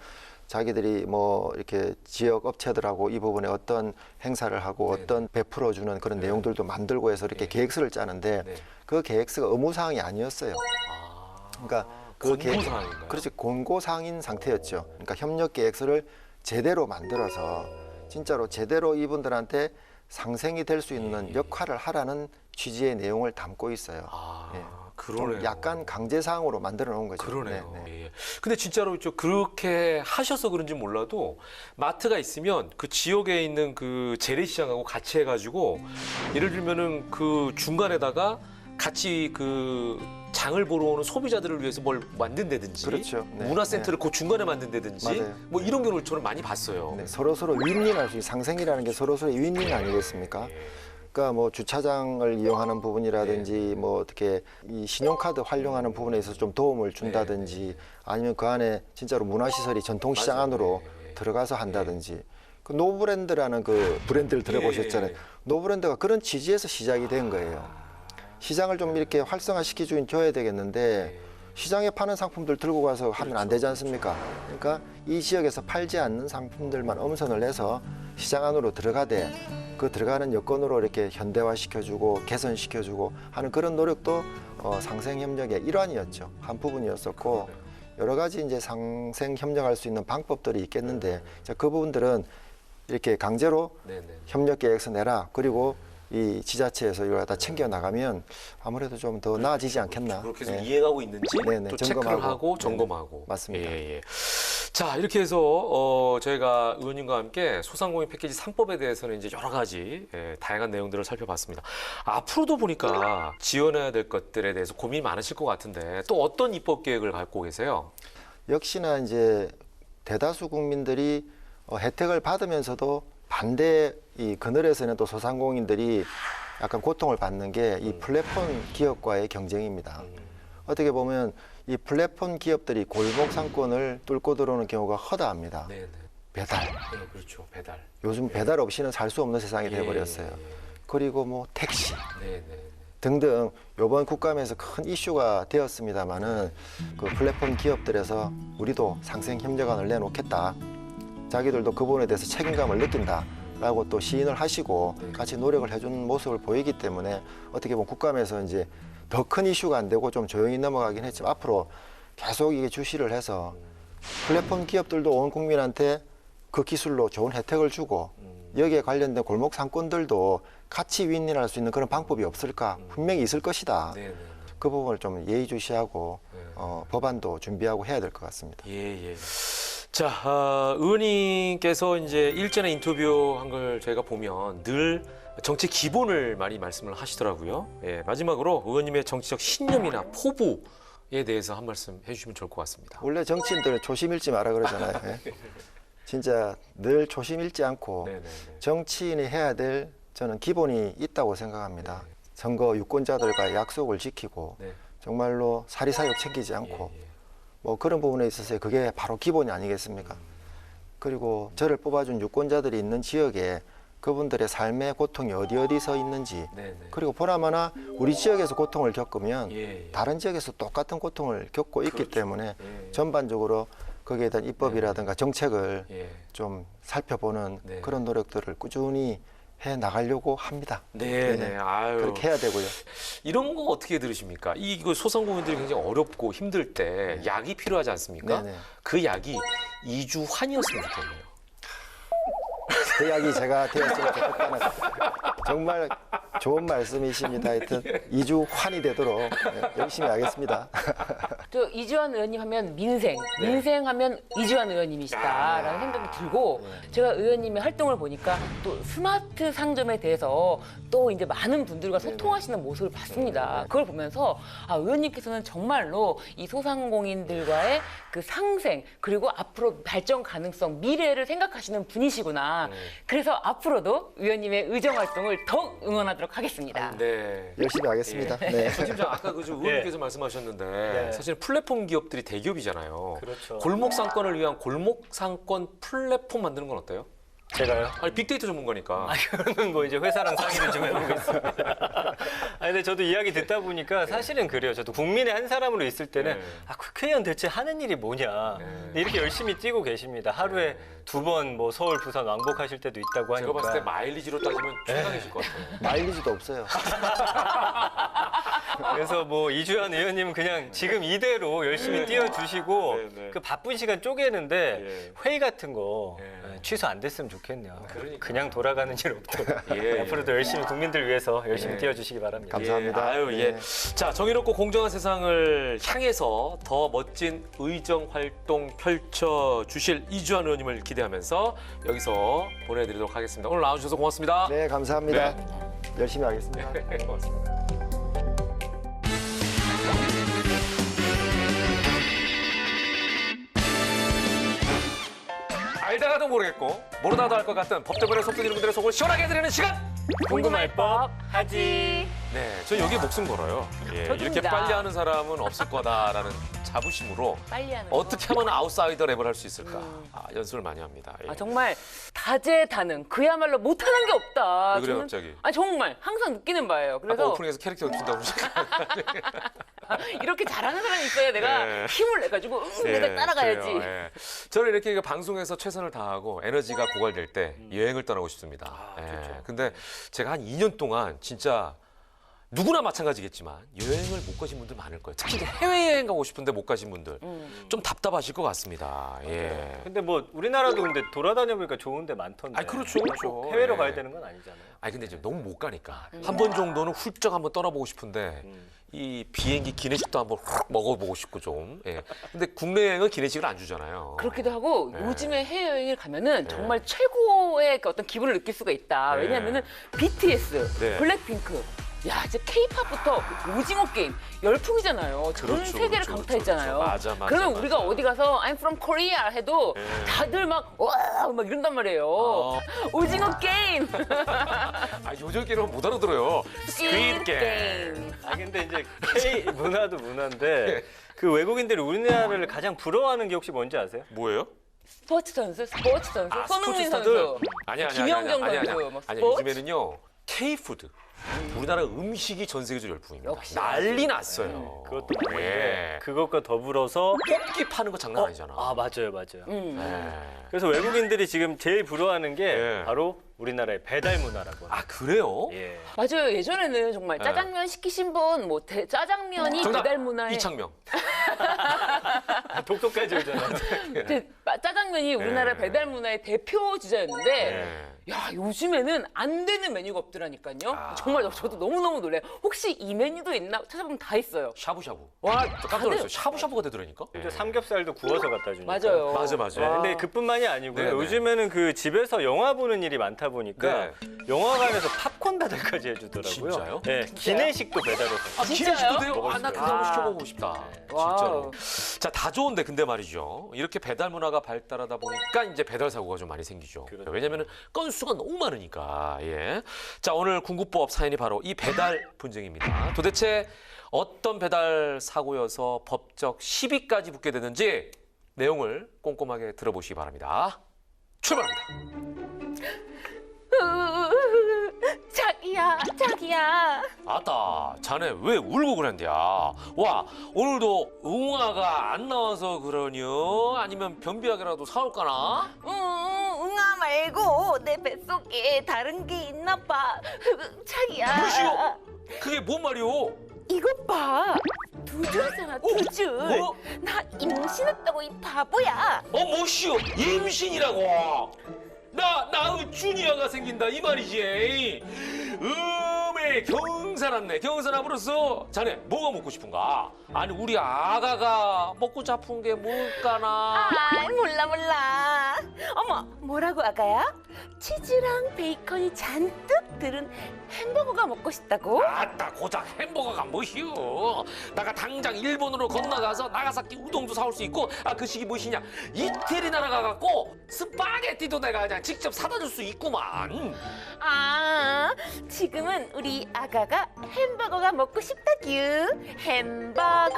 자기들이 뭐 이렇게 지역 업체들하고 이 부분에 어떤 행사를 하고 네네. 어떤 베풀어 주는 그런 내용들도 만들고 해서 이렇게 네. 계획서를 짜는데 네. 그 계획서가 의무 사항이 아니었어요. 아, 그러니까 그 계획- 권고사항인가요? 그렇지 권고 사항인 상태였죠. 그러니까 협력 계획서를 제대로 만들어서 진짜로 제대로 이분들한테 상생이 될 수 있는 역할을 하라는 취지의 내용을 담고 있어요. 아, 예. 그러네요. 좀 약간 강제 사항으로 만들어 놓은 거죠. 그러네요. 네, 네. 예. 근데 진짜로 그렇게 하셔서 그런지 몰라도 마트가 있으면 그 지역에 있는 그 재래시장하고 같이 해가지고 예를 들면은 그 중간에다가 같이 그 장을 보러 오는 소비자들을 위해서 뭘 만든다든지 그렇죠. 네. 문화센터를 그 중간에 만든다든지 맞아요. 뭐 이런 경우를 저는 많이 봤어요. 네, 서로서로 윈윈할 수 있는 상생이라는 게 서로서로의 윈윈 아니겠습니까? 그러니까 뭐 주차장을 이용하는 부분이라든지 뭐 어떻게 이 신용카드 활용하는 부분에 있어서 좀 도움을 준다든지 아니면 그 안에 진짜로 문화시설이 전통시장 맞아요. 안으로 들어가서 한다든지 그 노브랜드라는 그 브랜드를 들어보셨잖아요. 노브랜드가 그런 취지에서 시작이 된 거예요. 시장을 좀 이렇게 활성화시켜줘야 되겠는데 시장에 파는 상품들 들고 가서 하면 안 되지 않습니까? 그러니까 이 지역에서 팔지 않는 상품들만 엄선을 해서 시장 안으로 들어가되 그 들어가는 여건으로 이렇게 현대화시켜주고 개선시켜주고 하는 그런 노력도 상생협력의 일환이었죠. 한 부분이었었고 여러 가지 이제 상생협력할 수 있는 방법들이 있겠는데 이제 그 부분들은 이렇게 강제로 협력 계획서 내라. 그리고 이 지자체에서 이걸 다 챙겨 나가면 아무래도 좀 더 나아지지 않겠나. 그렇게 해서 네. 이행하고 있는지 네네, 또 체크를 점검하고. 하고 네네. 점검하고. 맞습니다. 예, 예. 자, 이렇게 해서 저희가 의원님과 함께 소상공인 패키지 3법에 대해서는 이제 여러 가지 다양한 내용들을 살펴봤습니다. 앞으로도 보니까 지원해야 될 것들에 대해서 고민이 많으실 것 같은데 또 어떤 입법 계획을 갖고 계세요? 역시나 이제 대다수 국민들이 혜택을 받으면서도 반대 이 그늘에서는 또 소상공인들이 약간 고통을 받는 게 이 플랫폼 기업과의 경쟁입니다. 어떻게 보면 이 플랫폼 기업들이 골목 상권을 뚫고 들어오는 경우가 허다합니다. 네, 네. 배달. 네, 그렇죠. 배달. 요즘 배달 없이는 살 수 없는 세상이 예, 돼버렸어요. 예, 예. 그리고 뭐 택시 네, 네. 등등 이번 국감에서 큰 이슈가 되었습니다마는 그 플랫폼 기업들에서 우리도 상생 협력안을 내놓겠다. 자기들도 그 부분에 대해서 책임감을 느낀다라고 또 시인을 하시고 같이 노력을 해준 모습을 보이기 때문에 어떻게 보면 국감에서 이제 더 큰 이슈가 안 되고 좀 조용히 넘어가긴 했지만 앞으로 계속 이게 주시를 해서 플랫폼 기업들도 온 국민한테 그 기술로 좋은 혜택을 주고 여기에 관련된 골목 상권들도 같이 윈윈할 수 있는 그런 방법이 없을까? 분명히 있을 것이다. 네, 네. 그 부분을 좀 예의주시하고 법안도 준비하고 해야 될 것 같습니다. 예, 예. 자, 의원님께서 이제 일전에 인터뷰한 걸 저희가 보면 늘 정치 기본을 많이 말씀을 하시더라고요. 예, 마지막으로 의원님의 정치적 신념이나 포부에 대해서 한 말씀 해주시면 좋을 것 같습니다. 원래 정치인들은 조심 잃지 마라 그러잖아요. 예. 진짜 늘 조심 잃지 않고 네, 네, 네. 정치인이 해야 될 저는 기본이 있다고 생각합니다. 선거 유권자들과의 약속을 지키고 네. 정말로 사리사욕 챙기지 않고 예, 예. 뭐 그런 부분에 있어서 그게 바로 기본이 아니겠습니까? 그리고 저를 뽑아준 유권자들이 있는 지역에 그분들의 삶의 고통이 어디서 있는지 네, 네. 그리고 보나마나 우리 지역에서 고통을 겪으면 예, 예. 다른 지역에서 똑같은 고통을 겪고 있기 그렇죠. 때문에 예. 전반적으로 거기에 대한 입법이라든가 정책을 예. 좀 살펴보는 네. 그런 노력들을 꾸준히 해 나가려고 합니다. 네, 네. 아유. 그렇게 해야 되고요. 이런 거 어떻게 들으십니까? 이거 소상공인들이 굉장히 어렵고 힘들 때 약이 필요하지 않습니까? 네네. 그 약이 이주환이었으면 좋겠네요. 그 약이 제가 되었으면 좋겠다는 정말 좋은 말씀이십니다. 하여튼 이주환이 되도록 열심히 하겠습니다. 저 이주환 의원님 하면 민생하면 이주환 의원님이시다라는 생각이 들고 제가 의원님의 활동을 보니까 또 스마트 상점에 대해서 또 이제 많은 분들과 소통하시는 모습을 봤습니다. 그걸 보면서 아, 의원님께서는 정말로 이 소상공인들과의 그 상생 그리고 앞으로 발전 가능성, 미래를 생각하시는 분이시구나. 그래서 앞으로도 의원님의 의정 활동을 더욱 응원하도록 하겠습니다. 네. 열심히 하겠습니다. 네. 서 팀장 아까 그 의원님께서 말씀하셨는데 사실 플랫폼 기업들이 대기업이잖아요. 그렇죠. 골목 상권을 위한 골목 상권 플랫폼 만드는 건 어때요? 제가요? 아니 빅데이터 전문가니까. 그거는 뭐 이제 회사랑 상의를 좀 해보겠습니다. 아니 근데 저도 이야기 듣다 보니까 사실은 그래요. 저도 국민의 한 사람으로 있을 때는 네. 아 국회의원 대체 하는 일이 뭐냐. 근데 이렇게 열심히 뛰고 계십니다. 하루에 2번 뭐 서울, 부산 왕복하실 때도 있다고 하니까. 제가 봤을 때 마일리지로 따지면 최강이실 것 같아요. 마일리지도 없어요. 그래서 뭐 이주환 의원님은 그냥 지금 이대로 열심히 뛰어주시고 네, 네. 그 바쁜 시간 쪼개는데 예. 회의 같은 거 예. 취소 안 됐으면 좋겠네요. 그러니까. 그냥 돌아가는 일 없도록 예. 앞으로도 열심히 국민들 위해서 열심히 예. 뛰어주시기 바랍니다. 감사합니다. 아유, 예. 네. 자, 정의롭고 공정한 세상을 향해서 더 멋진 의정 활동 펼쳐 주실 이주환 의원님을 기대하면서 여기서 보내드리도록 하겠습니다. 오늘 나와주셔서 고맙습니다. 네, 감사합니다. 열심히 하겠습니다. 고맙습니다. 알다가도 모르겠고 모르다도 할 것 같은 법 때문에 속 터지는 분들의 속을 시원하게 해드리는 시간. 궁금할 법 하지. 네, 저 여기에 목숨 걸어요. 예, 이렇게 저도입니다. 빨리 하는 사람은 없을 거다라는 자부심으로 빨리 하는 어떻게 하면 아웃사이더 랩을 할 수 있을까 연습을 많이 합니다. 예. 아, 정말 다재다능 그야말로 못하는 게 없다. 왜 그래요, 저는- 갑자기? 아 정말 항상 느끼는 바예요. 아까 그래서 오프닝에서 캐릭터 준다고 이렇게 잘하는 사람이 있어야 내가 예. 힘을 내가지고 내가 따라가야지. 그래요, 예. 저는 이렇게 그 방송에서 최선을 다하고 에너지가 고갈될 때 여행을 떠나고 싶습니다. 예. 근데 제가 한 2년 동안 진짜 누구나 마찬가지겠지만 여행을 못 가신 분들 많을 거예요. 특히 이제 해외여행 가고 싶은데 못 가신 분들 좀 답답하실 것 같습니다. 예. 근데 뭐 우리나라도 근데 돌아다녀 보니까 좋은 데 많던데. 아니, 그렇죠, 그렇죠. 꼭 해외로 예. 가야 되는 건 아니잖아요. 아니 근데 이제 너무 못 가니까 한 번 정도는 훌쩍 한번 떠나보고 싶은데 이 비행기 기내식도 한번 훅 먹어보고 싶고 좀. 예. 근데 국내 여행은 기내식을 안 주잖아요. 그렇기도 하고 네. 요즘에 해외여행을 가면은 정말 최고의 그 어떤 기분을 느낄 수가 있다. 네. 왜냐하면은 BTS, 네. 블랙핑크, 야 이제 K-팝부터 오징어 게임 열풍이잖아요. 전 그렇죠, 세계를 그렇죠, 강타했잖아요. 그렇죠. 맞아, 그러면 맞아. 우리가 어디 가서 I'm from Korea 해도 네. 다들 막 이런단 말이에요. 오징어 게임, 아, 요절기는 못 알아들어요. 스퀴드 게임. 아 근데 이제 K 문화도 문화인데 그 외국인들이 우리나라를 가장 부러워하는 게 혹시 뭔지 아세요? 뭐예요? 스포츠 선수, 손흥민 스포츠스타들? 선수, 아니야, 김연경 선수, 뭐 아니 스포츠. 요즘에는요 K푸드. 우리나라 음식이 전 세계적으로 열풍입니다. 역시. 난리 났어요. 그것도 맞는데 예. 그것과 더불어서 뽑기 파는 거 장난 아니잖아. 아 맞아요. 예. 그래서 외국인들이 지금 제일 부러워하는 게 예. 바로 우리나라의 배달 문화라고 합니다. 아 그래요? 예. 맞아요. 예전에는 정말 네. 짜장면 시키신 분, 뭐 짜장면이 정답! 배달 문화의 이창명. 독도까지 오잖아요. 짜장면이 우리나라 네. 배달 문화의 대표 주자였는데 네. 야 요즘에는 안 되는 메뉴가 없더라니까요. 아. 정말 저도 너무너무 놀래요. 혹시 이 메뉴도 있나 찾아보면 다 있어요. 샤브샤브. 와 저 깜짝 놀랐어요. 샤브샤브가 되더라니까. 이제 삼겹살도 구워서 갖다 주니까. 맞아요. 맞아. 근데 그뿐만이 아니고요. 네, 네. 요즘에는 그 집에서 영화 보는 일이 많다 보니까 네. 영화관에서 팝콘 배달까지 해주더라고요. 진짜요? 네, 기내식도 배달해서. 아, 진짜요? 기내식도 돼요? 먹을 아, 나 수 그거 있어요. 한번 시켜보고 싶다. 와우. 진짜로. 자, 다 좋은데 근데 말이죠. 이렇게 배달 문화가 발달하다 보니까 이제 배달 사고가 좀 많이 생기죠. 그렇죠. 왜냐면은 건수가 너무 많으니까. 예. 자, 오늘 궁극법 사연이 바로 이 배달 분쟁입니다. 도대체 어떤 배달 사고여서 법적 시비까지 붙게 되는지 내용을 꼼꼼하게 들어보시기 바랍니다. 출발합니다. 자기야. 아따, 자네 왜 울고 그랬냐? 와, 오늘도 응아가 안 나와서 그러냐? 아니면 변비약이라도 사올까나? 응아 말고 내 뱃속에 다른 게 있나 봐. 자기야. 뭐시오? 그게 뭔 말이오? 이것 봐. 두 줄이잖아, 두 줄. 뭐? 나 임신했다고, 이 바보야. 뭐시오? 임신이라고? 나의 주니어가 생긴다 이 말이지. 경사났네. 경사나버렸어. 자네 뭐가 먹고 싶은가? 아니 우리 아가가 먹고 싶은 게 뭘까나? 아, 몰라. 어머, 뭐라고 아가야? 치즈랑 베이컨이 잔뜩 들은 햄버거가 먹고 싶다고? 아따 고작 햄버거가 뭐시오? 나가 당장 일본으로 건너가서 나가사키 우동도 사올 수 있고 그 시기 무엇이냐 이태리 나라 가갖고 스파게티도 내가 그냥 직접 사다 줄 수 있구만. 아, 지금은 우리 아가가 햄버거가 먹고 싶다규. 햄버거.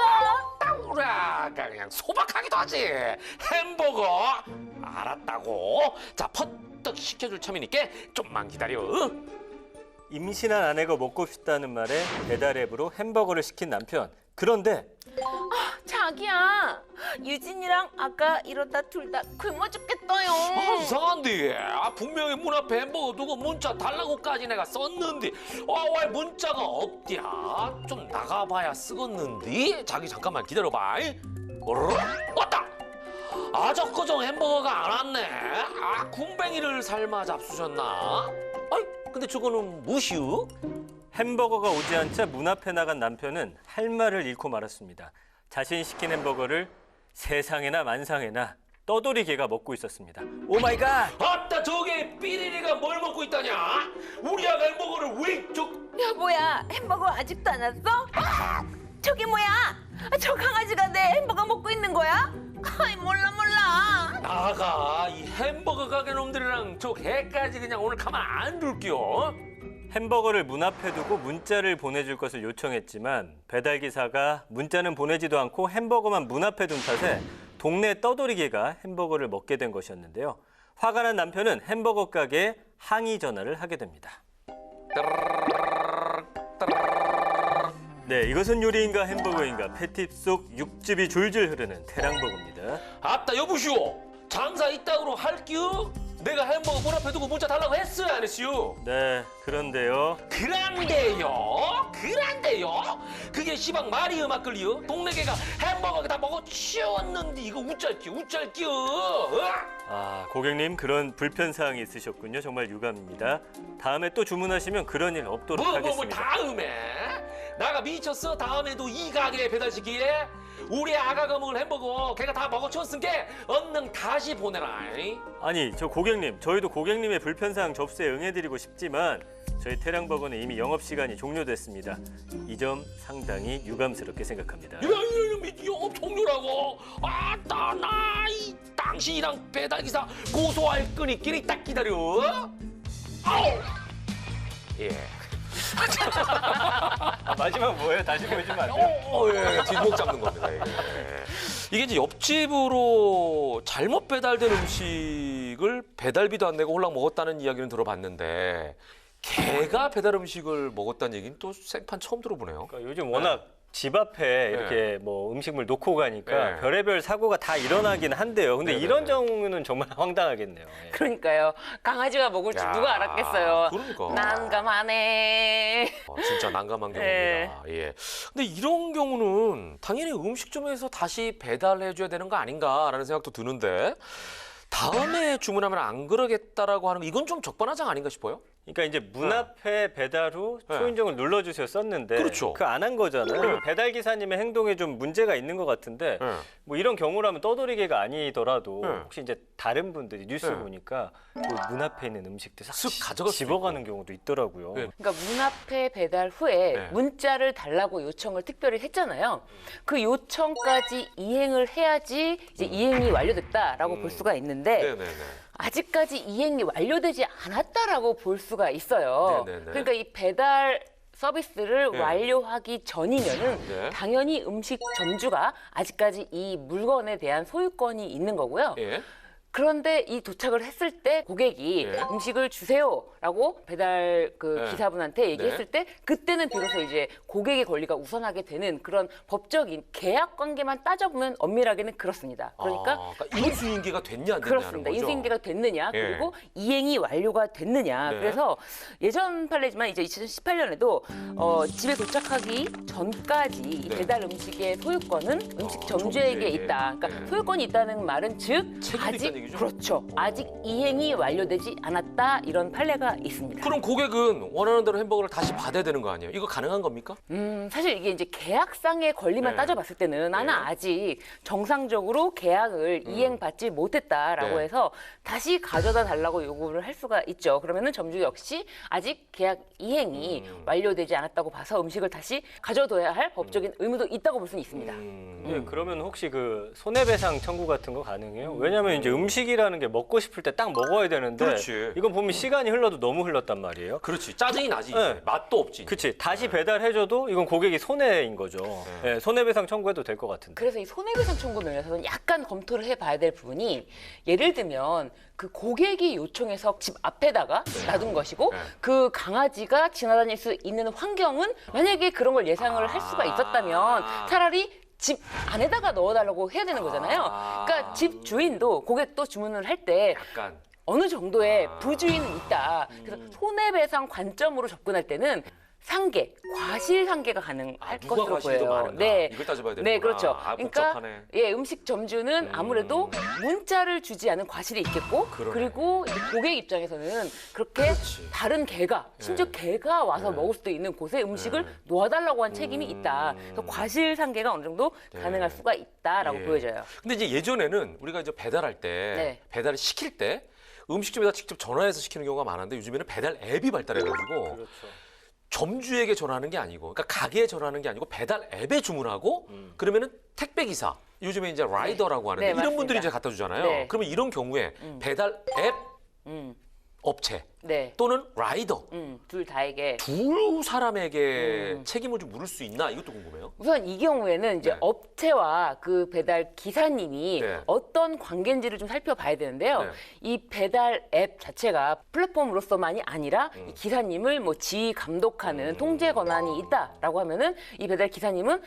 우라 그냥 소박하기도 하지. 햄버거 알았다고. 자 퍼뜩 시켜줄 참이니까 좀만 기다려. 임신한 아내가 먹고 싶다는 말에 배달 앱으로 햄버거를 시킨 남편. 그런데 자기야, 유진이랑 아가 이러다 둘 다 굶어 죽겠어요. 이상한데 분명히 문 앞에 햄버거 두고 문자 달라고까지 내가 썼는데 왜 문자가 없디야? 좀 나가봐야 쓰겄는데. 자기 잠깐만 기다려봐. 왔다. 저거정 햄버거가 안 왔네. 군뱅이를 삶아 잡수셨나? 근데 저거는 무시우? 햄버거가 오지 않자 문 앞에 나간 남편은 할 말을 잃고 말았습니다. 자신이 시킨 햄버거를 세상에나 만상에나 떠돌이 개가 먹고 있었습니다. 오 마이 갓! 아따 저게 삐리리가 뭘 먹고 있다냐? 우리 아가 햄버거를 왜 여보야, 햄버거 아직도 안 왔어? 저게 뭐야? 저 강아지가 내 햄버거 먹고 있는 거야? 아이 몰라. 나가 이 햄버거 가게 놈들이랑 저 개까지 그냥 오늘 가만 안 둘게요. 햄버거를 문 앞에 두고 문자를 보내줄 것을 요청했지만 배달기사가 문자는 보내지도 않고 햄버거만 문 앞에 둔 탓에 동네 떠돌이개가 햄버거를 먹게 된 것이었는데요. 화가 난 남편은 햄버거 가게에 항의 전화를 하게 됩니다. 네, 이것은 요리인가 햄버거인가 패티 속 육즙이 줄줄 흐르는 태랑버거입니다. 아따 여보시오. 장사 이따구로 할게요. 내가 햄버거 문 앞에 두고 문자 달라고 했어요 안 했어요? 네, 그런데요. 그런데요? 그게 시방 말이 막걸리요? 동네 개가 햄버거 다 먹어 치웠는데 이거 우짤끼요. 아, 고객님 그런 불편사항이 있으셨군요. 정말 유감입니다. 다음에 또 주문하시면 그런 일 없도록 하겠습니다. 다음에? 나가 미쳤어? 다음에도 이 가게에 배달시키게? 우리 아가가 먹을 햄버거 걔가 다 먹어치웠으니까 얼른 다시 보내라. 아니, 저 고객님, 저희도 고객님의 불편사항 접수에 응해드리고 싶지만 저희 태량버거는 이미 영업시간이 종료됐습니다. 이 점 상당히 유감스럽게 생각합니다. 영업 종료라고? 아따 나이 당신이랑 배달기사 고소할 끈이끼리 딱 기다려. 아우. 예. 마지막 뭐예요? 다시 보여주면 안 돼요? 예, 뒷목 잡는 겁니다. 예. 이게 이제 옆집으로 잘못 배달된 음식을 배달비도 안 내고 홀랑 먹었다는 이야기는 들어봤는데 개가 배달 음식을 먹었다는 얘기는 또 생판 처음 들어보네요. 그러니까 요즘 워낙 집 앞에 이렇게 뭐 음식물 놓고 가니까 네. 별의별 사고가 다 일어나긴 한데요. 근데 네네네. 이런 경우는 정말 황당하겠네요. 예. 그러니까요. 강아지가 먹을 줄 야, 누가 알았겠어요. 그러니까. 난감하네. 진짜 난감한 네. 경우입니다. 예. 근데 이런 경우는 당연히 음식점에서 다시 배달해줘야 되는 거 아닌가라는 생각도 드는데 다음에 주문하면 안 그러겠다라고 하는 거 이건 좀 적반하장 아닌가 싶어요? 그러니까 이제 문 앞에 배달 후 네. 초인종을 눌러주세요 썼는데 그렇죠. 그 안 한 거잖아요. 네. 배달 기사님의 행동에 좀 문제가 있는 것 같은데 네. 뭐 이런 경우라면 떠돌이개가 아니더라도 네. 혹시 이제 다른 분들이 뉴스 네. 보니까 그 문 앞에 있는 음식들 싹 쓱 가져갈 수도 집어가는 경우도 있더라고요. 네. 그러니까 문 앞에 배달 후에 네. 문자를 달라고 요청을 특별히 했잖아요. 그 요청까지 이행을 해야지 이제 이행이 완료됐다라고 볼 수가 있는데 네네네. 아직까지 이행이 완료되지 않았다라고 볼 수가 있어요. 네네네. 그러니까 이 배달 서비스를 네. 완료하기 전이면은 네. 당연히 음식 점주가 아직까지 이 물건에 대한 소유권이 있는 거고요. 예. 그런데 이 도착을 했을 때 고객이 예. 음식을 주세요라고 배달 그 네. 기사분한테 얘기했을 때 그때는 비로소 이제 고객의 권리가 우선하게 되는 그런 법적인 계약 관계만 따져보면 엄밀하게는 그렇습니다. 그러니까 인수인계가 됐냐 안 됐냐는 그렇습니다. 거죠. 인수인계가 됐느냐 예. 그리고 이행이 완료가 됐느냐. 네. 그래서 예전 판례지만 이제 2018년에도 집에 도착하기 전까지 이 네. 배달 음식의 소유권은 음식 점주에게 점주에게. 있다. 그러니까 네. 소유권이 있다는 말은 즉 책임도 아직 있다는 얘기죠? 그렇죠. 아직 이행이 완료되지 않았다 이런 판례가 있습니다. 그럼 고객은 원하는 대로 햄버거를 다시 받아야 되는 거 아니에요? 이거 가능한 겁니까? 사실 이게 이제 계약상의 권리만 네. 따져봤을 때는 나는 네. 아직 정상적으로 계약을 이행받지 못했다라고 네. 해서 다시 가져다 달라고 요구를 할 수가 있죠. 그러면은 점주 역시 아직 계약 이행이 완료되지 않았다고 봐서 음식을 다시 가져둬야 할 법적인 의무도 있다고 볼 수는 있습니다. 네, 그러면 혹시 그 손해배상 청구 같은 거 가능해요? 왜냐면 이제 음식이라는 게 먹고 싶을 때 딱 먹어야 되는데 그렇지. 이건 보면 시간이 흘러도 너무 흘렀단 말이에요. 그렇지. 짜증이 나지. 네. 이제. 맛도 없지. 그치. 다시 배달해줘도 이건 고객이 손해인 거죠. 네, 손해배상 청구해도 될 것 같은데. 그래서 이 손해배상 청구 면에서는 약간 검토를 해봐야 될 부분이 예를 들면 그 고객이 요청해서 집 앞에다가 놔둔 것이고 네. 그 강아지가 지나다닐 수 있는 환경은 만약에 그런 걸 예상을 할 수가 있었다면 차라리 집 안에다가 넣어달라고 해야 되는 거잖아요. 그러니까 집 주인도 고객도 주문을 할 때 약간 어느 정도의 부주의는 있다. 그래서 손해배상 관점으로 접근할 때는 상계, 과실 상계가 가능할 누가 것으로 과실이 더 보여요. 많은가? 이걸 따져봐야 되는구나. 네, 그렇죠. 그러니까 복잡하네. 예, 음식 점주는 아무래도 문자를 주지 않은 과실이 있겠고, 그러네. 그리고 이제 고객 입장에서는 그렇게 그렇지. 다른 개가, 심지어 개가 와서 먹을 수도 있는 곳에 음식을 놓아달라고 한 책임이 있다. 그래서 과실 상계가 어느 정도 가능할 수가 있다라고 예. 보여져요. 근데 이제 예전에는 우리가 이제 배달할 때 네. 배달을 시킬 때 음식점에다 직접 전화해서 시키는 경우가 많은데 요즘에는 배달 앱이 발달해가지고 그렇죠. 점주에게 전화하는 게 아니고, 그러니까 가게에 전화하는 게 아니고 배달 앱에 주문하고 그러면은 택배 기사, 요즘에 이제 라이더라고 하는데 네, 이런 분들이 맞습니다. 이제 갖다 주잖아요. 네. 그러면 이런 경우에 배달 앱 음. 업체 네. 또는 라이더 둘 다에게. 두 사람에게 책임을 좀 물을 수 있나 이것도 궁금해요. 우선 이 경우에는 이제 네. 업체와 그 배달 기사님이 네. 어떤 관계인지를 좀 살펴봐야 되는데요. 네. 이 배달 앱 자체가 플랫폼으로서만이 아니라 이 기사님을 뭐 지휘 감독하는 통제 권한이 있다라고 하면은 이 배달 기사님은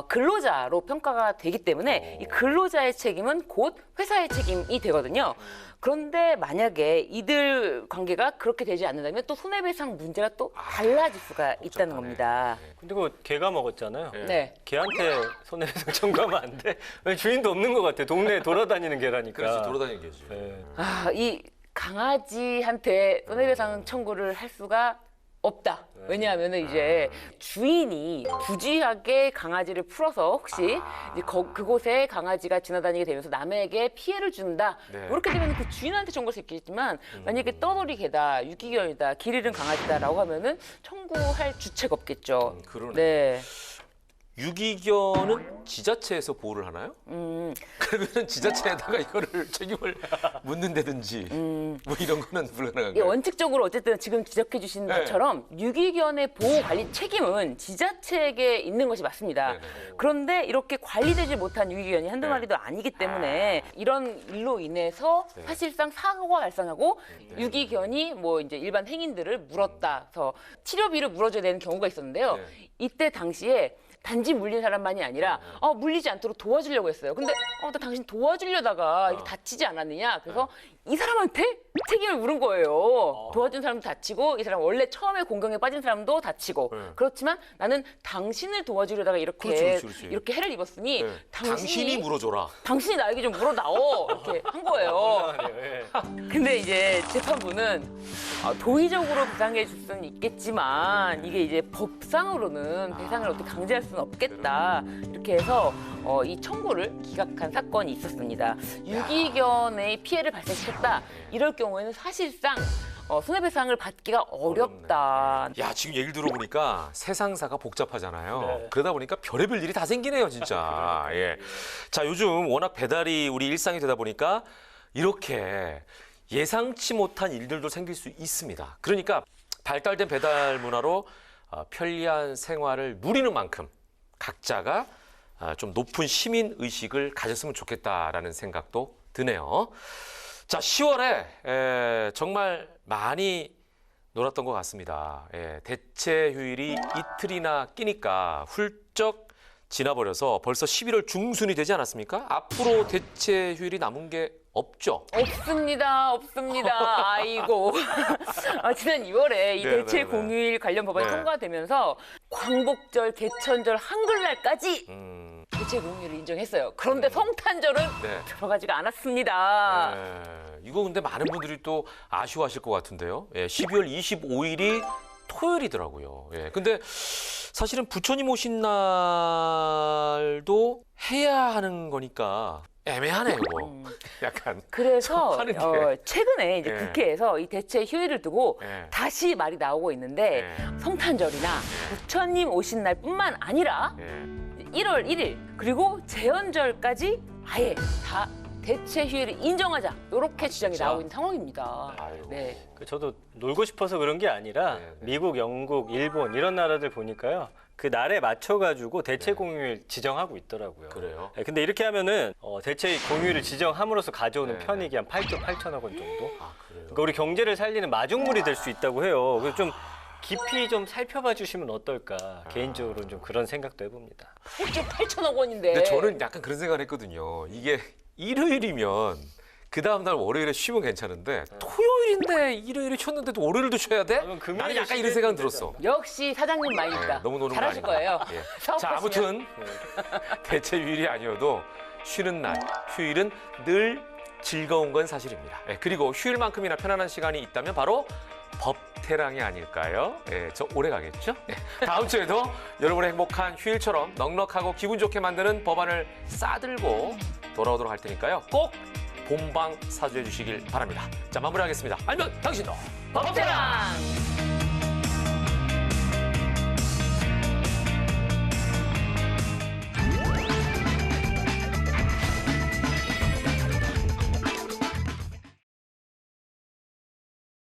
근로자로 평가가 되기 때문에 이 근로자의 책임은 곧 회사의 책임이 되거든요. 그런데 만약에 이들 관계가 그렇게 되지 않는다면 또 손해배상 문제가 또 달라질 수가 있다는 겁니다. 근데 그거 개가 먹었잖아요. 네. 개한테 손해배상 청구하면 안 돼? 왜 주인도 없는 것 같아. 동네에 돌아다니는 개라니까. 그렇지, 돌아다니는 게지. 네. 이 강아지한테 손해배상 청구를 할 수가 없다. 왜냐하면 이제 주인이 부주의하게 강아지를 풀어서 혹시 이제 그곳에 강아지가 지나다니게 되면서 남에게 피해를 준다. 네. 이렇게 되면 그 주인한테 청구할 수 있겠지만 만약에 떠돌이 개다, 유기견이다, 길 잃은 강아지다라고 하면은 청구할 주체가 없겠죠. 그러네. 네. 유기견은 지자체에서 보호를 하나요? 그러면 지자체에다가 이거를 책임을 묻는다든지 뭐 이런 거는 이 불가능한가요? 원칙적으로 어쨌든 지금 지적해 주신 네. 것처럼 유기견의 보호 관리 책임은 지자체에게 있는 것이 맞습니다. 네네. 그런데 이렇게 관리되지 못한 유기견이 한두 네. 마리도 아니기 때문에 이런 일로 인해서 네. 사실상 사고가 발생하고 유기견이 뭐 이제 일반 행인들을 물었다. 그래서 치료비를 물어줘야 되는 경우가 있었는데요. 네. 이때 당시에 단지 물린 사람만이 아니라 물리지 않도록 도와주려고 했어요. 근데 나 당신 도와주려다가 이게 다치지 않았느냐. 그래서 이 사람한테 책임을 물은 거예요. 도와준 사람도 다치고 이 사람 원래 처음에 공경에 빠진 사람도 다치고 네. 그렇지만 나는 당신을 도와주려다가 그렇지. 이렇게 해를 입었으니 네. 당신이 물어줘라. 당신이 나에게 좀 물어다오 이렇게 한 거예요. 네. 근데 이제 재판부는 도의적으로 배상해 줄 수는 있겠지만 이게 이제 법상으로는 배상을 어떻게 강제할 수는 없겠다 이렇게 해서 이 청구를 기각한 사건이 있었습니다. 유기견의 피해를 발생시켰다 이럴 경우에는 사실상 손해배상을 받기가 어렵다. 야, 지금 얘기를 들어보니까 세상사가 복잡하잖아요. 네. 그러다 보니까 별의별 일이 다 생기네요, 진짜. 예. 자, 요즘 워낙 배달이 우리 일상이 되다 보니까 이렇게 예상치 못한 일들도 생길 수 있습니다. 그러니까 발달된 배달 문화로 편리한 생활을 누리는 만큼 각자가 좀 높은 시민 의식을 가졌으면 좋겠다라는 생각도 드네요. 자, 10월에 정말 많이 놀았던 것 같습니다. 대체 휴일이 이틀이나 끼니까 훌쩍 지나버려서 벌써 11월 중순이 되지 않았습니까? 앞으로 대체 휴일이 남은 게 없죠? 없습니다. 아이고. 지난 2월에 이 네, 대체 네, 네. 공휴일 관련 법안이 네. 통과되면서 광복절, 개천절, 한글날까지 음, 대체 공휴일을 인정했어요. 그런데 성탄절은 네. 들어가지가 않았습니다. 이거 근데 많은 분들이 또 아쉬워하실 것 같은데요. 12월 25일이 토요일이더라고요. 근데 사실은 부처님 오신 날도 해야 하는 거니까 애매하네요, 이거. 약간. 그래서 하는 게. 최근에 이제 예. 국회에서 이 대체 휴일을 두고 예. 다시 말이 나오고 있는데 성탄절이나 부처님 오신 날뿐만 아니라 1월 1일 그리고 제헌절까지 아예 다 대체 휴일을 인정하자 이렇게 주장이 진짜? 나오고 있는 상황입니다. 아이고. 네. 저도 놀고 싶어서 그런 게 아니라 네, 네. 미국, 영국, 일본 이런 나라들 보니까요. 그 날에 맞춰가지고 대체 공휴일 지정하고 있더라고요. 그래요? 네, 근데 이렇게 하면은 대체 공휴일을 지정함으로써 가져오는 네. 편익이 한 8조 8천억 원 정도. 아, 그래요? 그러니까 우리 경제를 살리는 마중물이 될 수 있다고 해요. 그래서 좀 깊이 좀 살펴봐 주시면 어떨까. 개인적으로는 좀 그런 생각도 해봅니다. 8조 8천억 원인데. 근데 저는 약간 그런 생각을 했거든요. 이게 일요일이면 그 다음날 월요일에 쉬면 괜찮은데 토요일인데 일요일에 쉬었는데도 월요일도 쉬어야 돼? 그러면 금요일에 나는 약간 이런 쉬면 생각 되지 들었어. 역시 사장님 말이니까 너무 노는 거 잘하실 아닌가? 거예요. 예. 사업하시면. 자, 아무튼 대체 휴일이 아니어도 쉬는 날, 휴일은 늘 즐거운 건 사실입니다. 그리고 휴일만큼이나 편안한 시간이 있다면 바로 법태랑이 아닐까요? 저 오래 가겠죠? 다음 주에도 여러분의 행복한 휴일처럼 넉넉하고 기분 좋게 만드는 법안을 싸들고 돌아오도록 할 테니까요. 꼭 본방 사주해 주시길 바랍니다. 자, 마무리하겠습니다. 알면 당신도 법태랑.